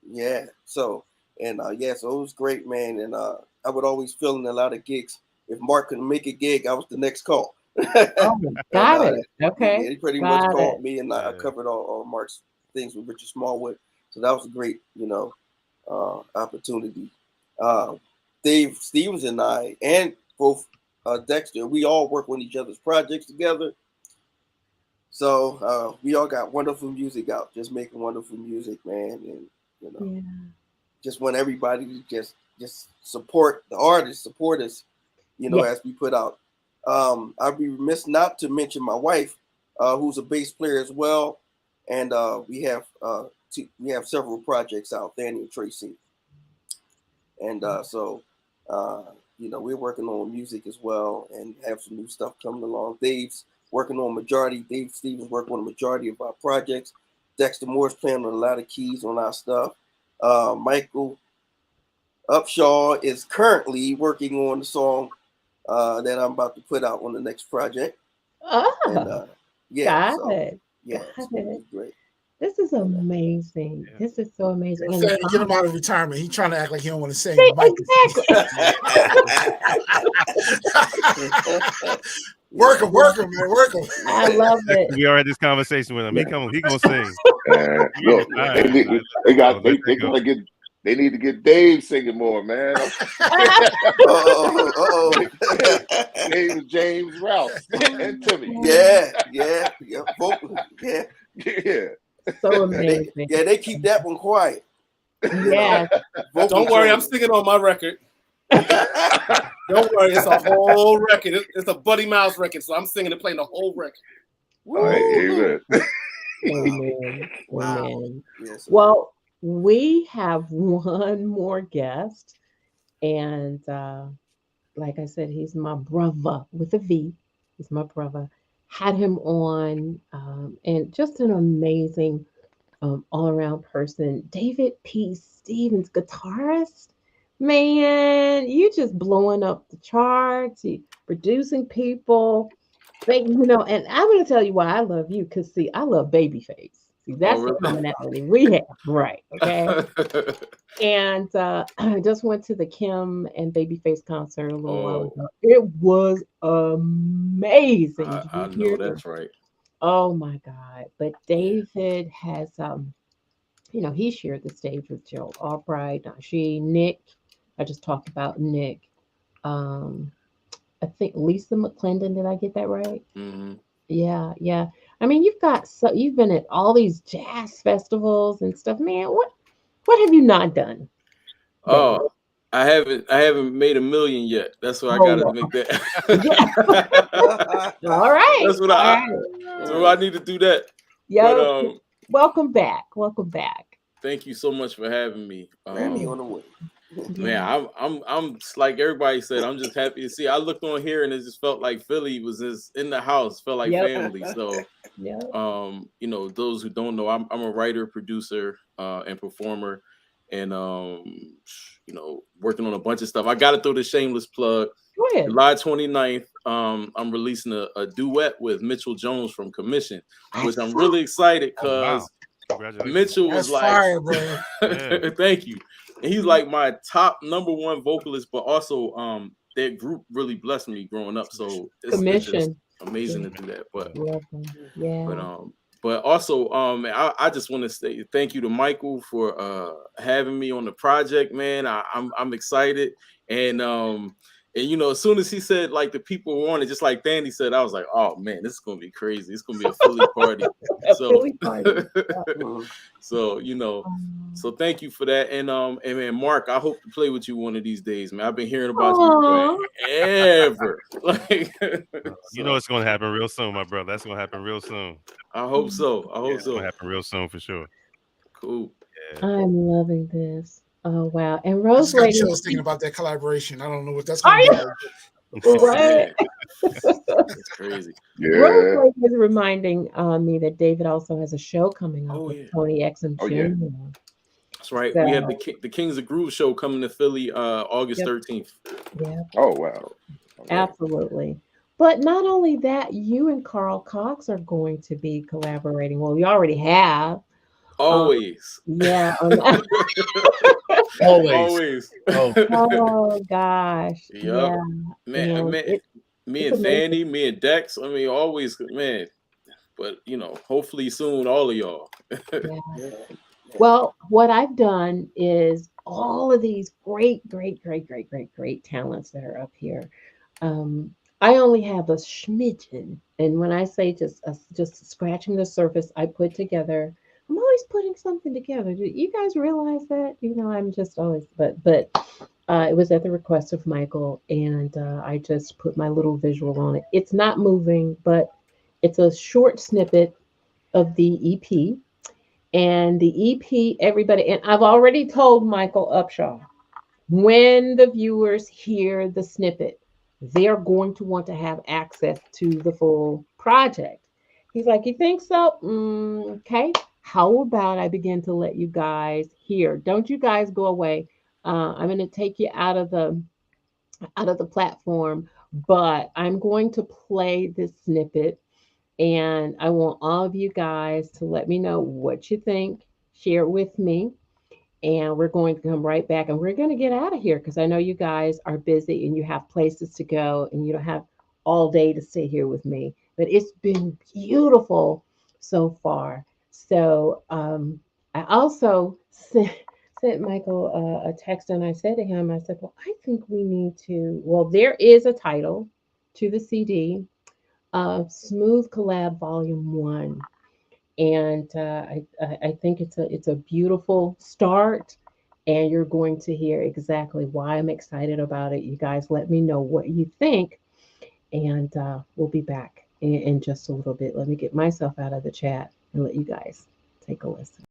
Yeah. So so it was great, man. And I would always fill in a lot of gigs. If Mark couldn't make a gig, I was the next call. Oh, And got it. Okay. he pretty much Got it. called me, and I Yeah. covered all Mark's things with Richard Smallwood. So that was a great, opportunity. Uh, Dave Stevens and I, and both Dexter, we all work on each other's projects together. So we all got wonderful music out, just making wonderful music, man. And you know, Yeah. just want everybody to just support the artists, support us, Yeah. as we put out. I'd be remiss not to mention my wife, who's a bass player as well, and we have several projects out, Danny and Tracy, and so uh, we're working on music as well and have some new stuff coming along. Dave's working on majority. Dave Stevens working on the majority of our projects. Dexter Moore's playing on a lot of keys on our stuff. Michael Upshaw is currently working on the song that I'm about to put out on the next project. And yeah, got it. Yeah, Got it's gonna it. be great. This is amazing. Yeah. This is so amazing. Say, get him out of retirement. He's trying to act like he don't want to sing. See, Mike exactly. work him, man, work him. I love it. We already had this conversation with him. He gonna sing. Look, All right, they need to get Dave singing more, man. Dave, James, Ralph, and Timmy. Yeah. So amazing. They keep that one quiet. Yeah. Don't worry, I'm singing on my record. Don't worry, it's a whole record. It's a Buddy Miles record, so I'm singing and playing the whole record. All right, amen. Amen. Wow. Amen. Yes. Well, we have one more guest, and like I said, he's my brother with a V. He's my brother. Had him on, and just an amazing all-around person. David P. Stevens, guitarist. Man, you just blowing up the charts. You producing people. And I'm going to tell you why I love you, because see, I love Babyface. See, that's the commonality we have, right? Okay. And I just went to the Kim and Babyface concert a little while ago. It was amazing. I know that's right. Oh my God! But David has, he shared the stage with Gerald Albright, Nick. I just talked about Nick. I think Lisa McClendon. Did I get that right? Mm-hmm. Yeah. I mean, you've been at all these jazz festivals and stuff, man. What have you not done? Oh, I haven't made $1 million yet. That's why I gotta make that. All right. That's what so I need to do that. Yeah. But, welcome back. Thank you so much for having me. Grammy on the way. Man, I'm like everybody said, I'm just happy to see. I looked on here and it just felt like Philly was just in the house, felt like family. So those who don't know, I'm a writer, producer, and performer, and working on a bunch of stuff. I gotta throw the shameless plug. Go ahead. July 29th, I'm releasing a duet with Mitchell Jones from Commission, which I'm really excited because Mitchell was like, fire, bro. Thank you. And he's like my top #1 vocalist, but also that group really blessed me growing up. So it's just amazing to do that. But also I just want to say thank you to Michael for having me on the project, man. I'm excited. And as soon as he said like the people want it, just like Danny said, I was like, oh man, this is gonna be crazy. It's gonna be a Philly party. So thank you for that. And man, Mark, I hope to play with you one of these days, man. I've been hearing about you forever. It's gonna happen real soon, my brother. That's gonna happen real soon. I hope so. It's gonna happen real soon for sure. Cool. Yeah. I'm loving this. Oh wow! And Rose Lady, I was thinking about that collaboration. I don't know what that's going to be. Right? That's crazy. Yeah. Rose Lady is reminding me that David also has a show coming up with Tony X and Jim. That's right. So, we have the Kings of Groove show coming to Philly August 13th. Yeah. Oh wow! Absolutely. But not only that, you and Carl Cox are going to be collaborating. Well, you already have. Always. Yeah. Always. Oh gosh. Yep. Yeah. Man, me and Fanny, me and Dex. I mean, always, man. But hopefully soon, all of y'all. Well, what I've done is all of these great talents that are up here. I only have a smidgen, and when I say just scratching the surface, I put together. I'm always putting something together. Do you guys realize that? I'm just always, but it was at the request of Michael, and I just put my little visual on it. It's not moving, but it's a short snippet of the EP, and the EP, everybody, and I've already told Michael Upshaw When the viewers hear the snippet, they're going to want to have access to the full project. He's like, you think so? Okay. How about I begin to let you guys hear? Don't you guys go away. I'm going to take you out of the platform, but I'm going to play this snippet, and I want all of you guys to let me know what you think. Share it with me, and we're going to come right back, and we're going to get out of here because I know you guys are busy and you have places to go and you don't have all day to sit here with me. But it's been beautiful so far. So I also sent Michael a text, and I said to him, I said, well, I think we need to, well, there is a title to the CD, Smooth Collab Volume 1. And I think it's a beautiful start, and you're going to hear exactly why I'm excited about it. You guys, let me know what you think, and we'll be back in just a little bit. Let me get myself out of the chat and let you guys take a listen.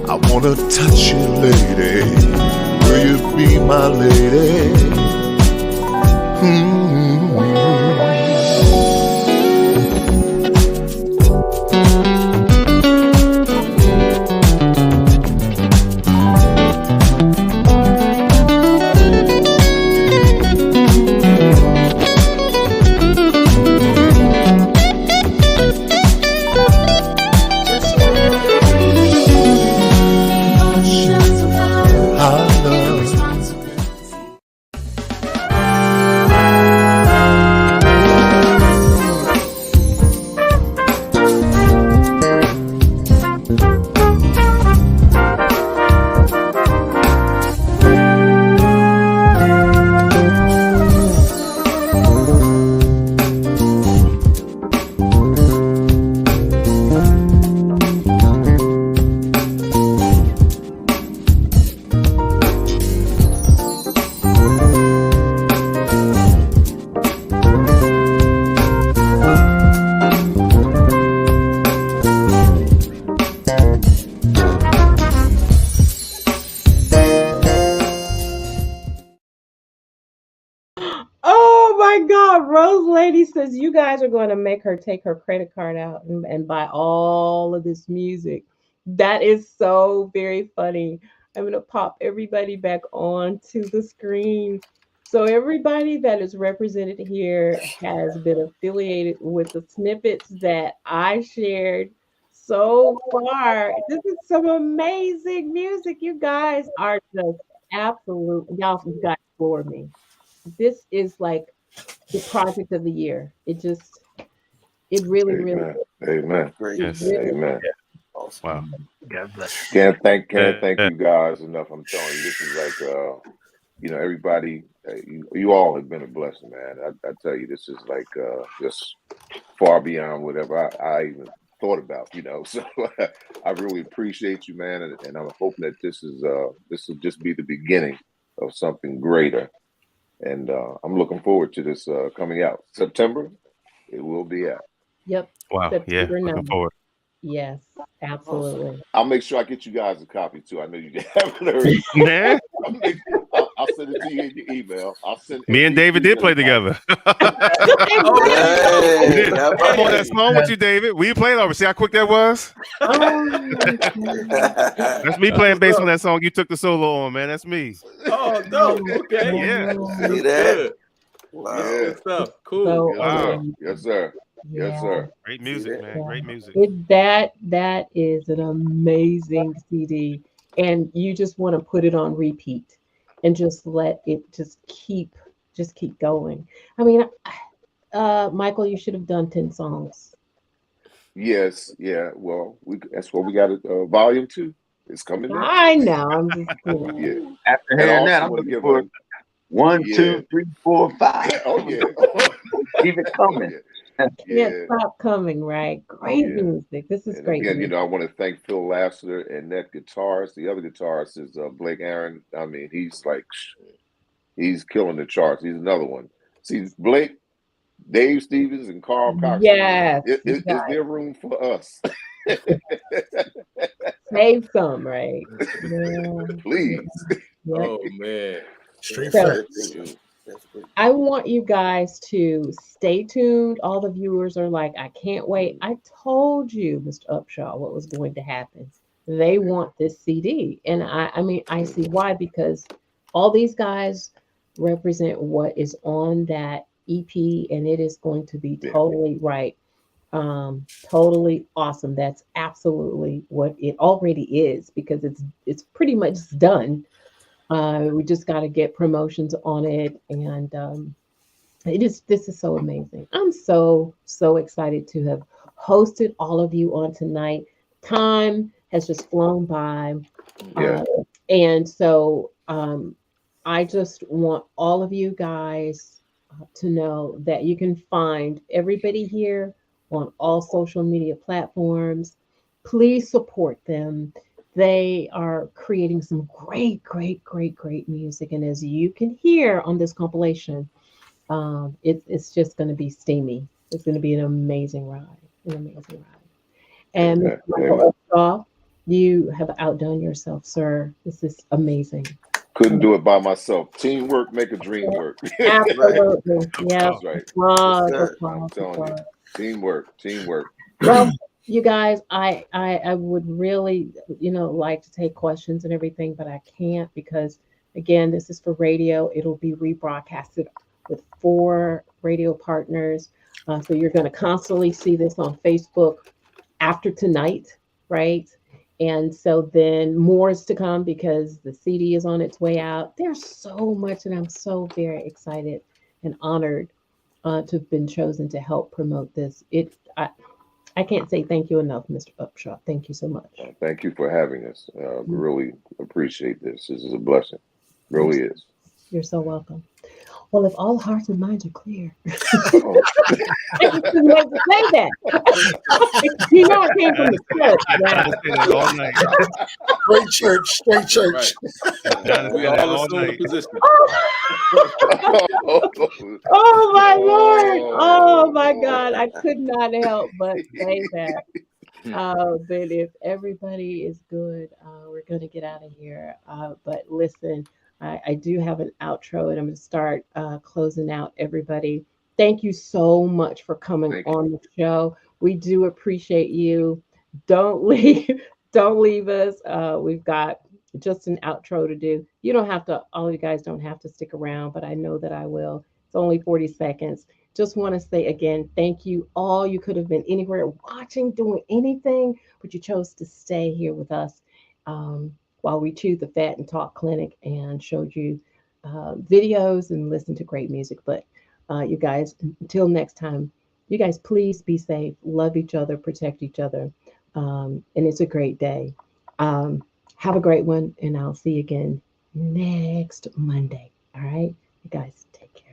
I wanna touch you, lady. Will you be my lady? Oh my God, Rose Lady says you guys are going to make her take her credit card out and buy all of this music. That is so very funny. I'm going to pop everybody back on to the screen. So everybody that is represented here has been affiliated with the snippets that I shared so far. This is some amazing music. You guys are just absolute. Y'all, you guys floor me. This is like the project of the year. It really, really, Amen. Amen. Great. it Yes. really. Amen. Awesome. Wow. God bless. Can't thank you guys enough. I'm telling you, this is like everybody. You all have been a blessing, man. I tell you, this is like just far beyond whatever I even thought about. So I really appreciate you, man, and I'm hoping that this will just be the beginning of something greater. And I'm looking forward to this coming out September. It will be out. Yep. Wow. Yeah. September Looking 9th. forward. Yes, Awesome. absolutely. I'll make sure I get you guys a copy too. I know you haven't heard. Nah. I'll send it to you in your email. I'll send Me and every David did play email copy. together. Oh, Exactly. Hey, how about I'm on that that? song with you, David. We played over. See how quick that was? Oh, my That's me that's playing what's bass up. on that song. You took the solo on, man. That's me. Oh, dope. God. Okay. Yeah. See That's that? good. Wow. That's Yeah. good stuff. Cool. So Yes, Wow. sir. amazing. Yes, sir. Yes, Yeah. sir. Great See music, that? man. Yeah. Great music. That is an amazing CD, and you just want to put it on repeat and just let it just keep going. I mean, Michael, you should have done 10 songs. Yes. Yeah. Well, that's what we got. Volume 2 is coming next. I know. I'm just Yeah. kidding. After And I hearing that, also I'm want to looking give for a 1, yeah. 2, 3, 4, 5. Oh yeah. Keep it Oh coming. yeah. Can't Yeah. stop coming, right? Great Yeah. music. This is And great again, music. I want to thank Phil Lassiter and that guitarist. The other guitarist is Blake Aaron. I mean, he's killing the charts. He's another one. See, Blake, Dave Stevens, and Carl Cox. I mean, Yes, you is guys there room for us? save some, right? Yeah, yeah, Please. yep. Oh man. Straight So facts. Definitely. Definitely. I want you guys to stay tuned. All the viewers are like, I can't wait. I told you, Mr. Upshaw, what was going to happen. They want this CD. And I mean, I see why, because all these guys represent what is on that EP, and it is going to be Yeah. totally right. Totally awesome. That's absolutely what it already is, because it's pretty much done. We just got to get promotions on it, and this is so amazing. I'm so excited to have hosted all of you on tonight. Time has just flown by, Yeah. uh, and so I just want all of you guys to know that you can find everybody here on all social media platforms. Please support them. They are creating some great music. And as you can hear on this compilation, it's just going to be steamy. It's going to be an amazing ride. And Mr. Amen. Amen. Michael Upshaw, you have outdone yourself, sir. This is amazing. Couldn't do it by myself. Teamwork make a dream work. That's right. Absolutely. Yeah. That's right. Yes, Applause, sir. I'm applause, telling you. applause. Teamwork. Teamwork. Well, you guys, I would really, like to take questions and everything, but I can't because again, this is for radio. It'll be rebroadcasted with 4 radio partners. So you're going to constantly see this on Facebook after tonight, right? And so then more is to come because the CD is on its way out. There's so much, and I'm so very excited and honored to have been chosen to help promote this. I can't say thank you enough, Mr. Upshaw. Thank you so much. Thank you for having us. We Mm, really appreciate this. This is a blessing. You're, Really is. you're so welcome. Well, if all hearts and minds are clear, Oh, I just didn't want to say that. I came from the church. I Wow. just say that all night. Straight church, straight church. I just We say that all all assume the night. position. Oh my Lord. Oh my oh. God. I could not help but say that. But if everybody is good, we're going to get out of here. But listen, I do have an outro and I'm going to start closing out everybody. Thank you so much for coming Thank you. on the show. We do appreciate you. Don't leave, don't leave us. We've got just an outro to do. You don't have to, all you guys don't have to stick around, but I know that I will. It's only 40 seconds. Just want to say again, thank you all. You could have been anywhere watching, doing anything, but you chose to stay here with us while we chewed the fat and talk clinic and showed you videos and listened to great music. But you guys, until next time, you guys, please be safe, love each other, protect each other. And it's a great day. Um, have a great one, and I'll see you again next Monday. All right? You guys, take care.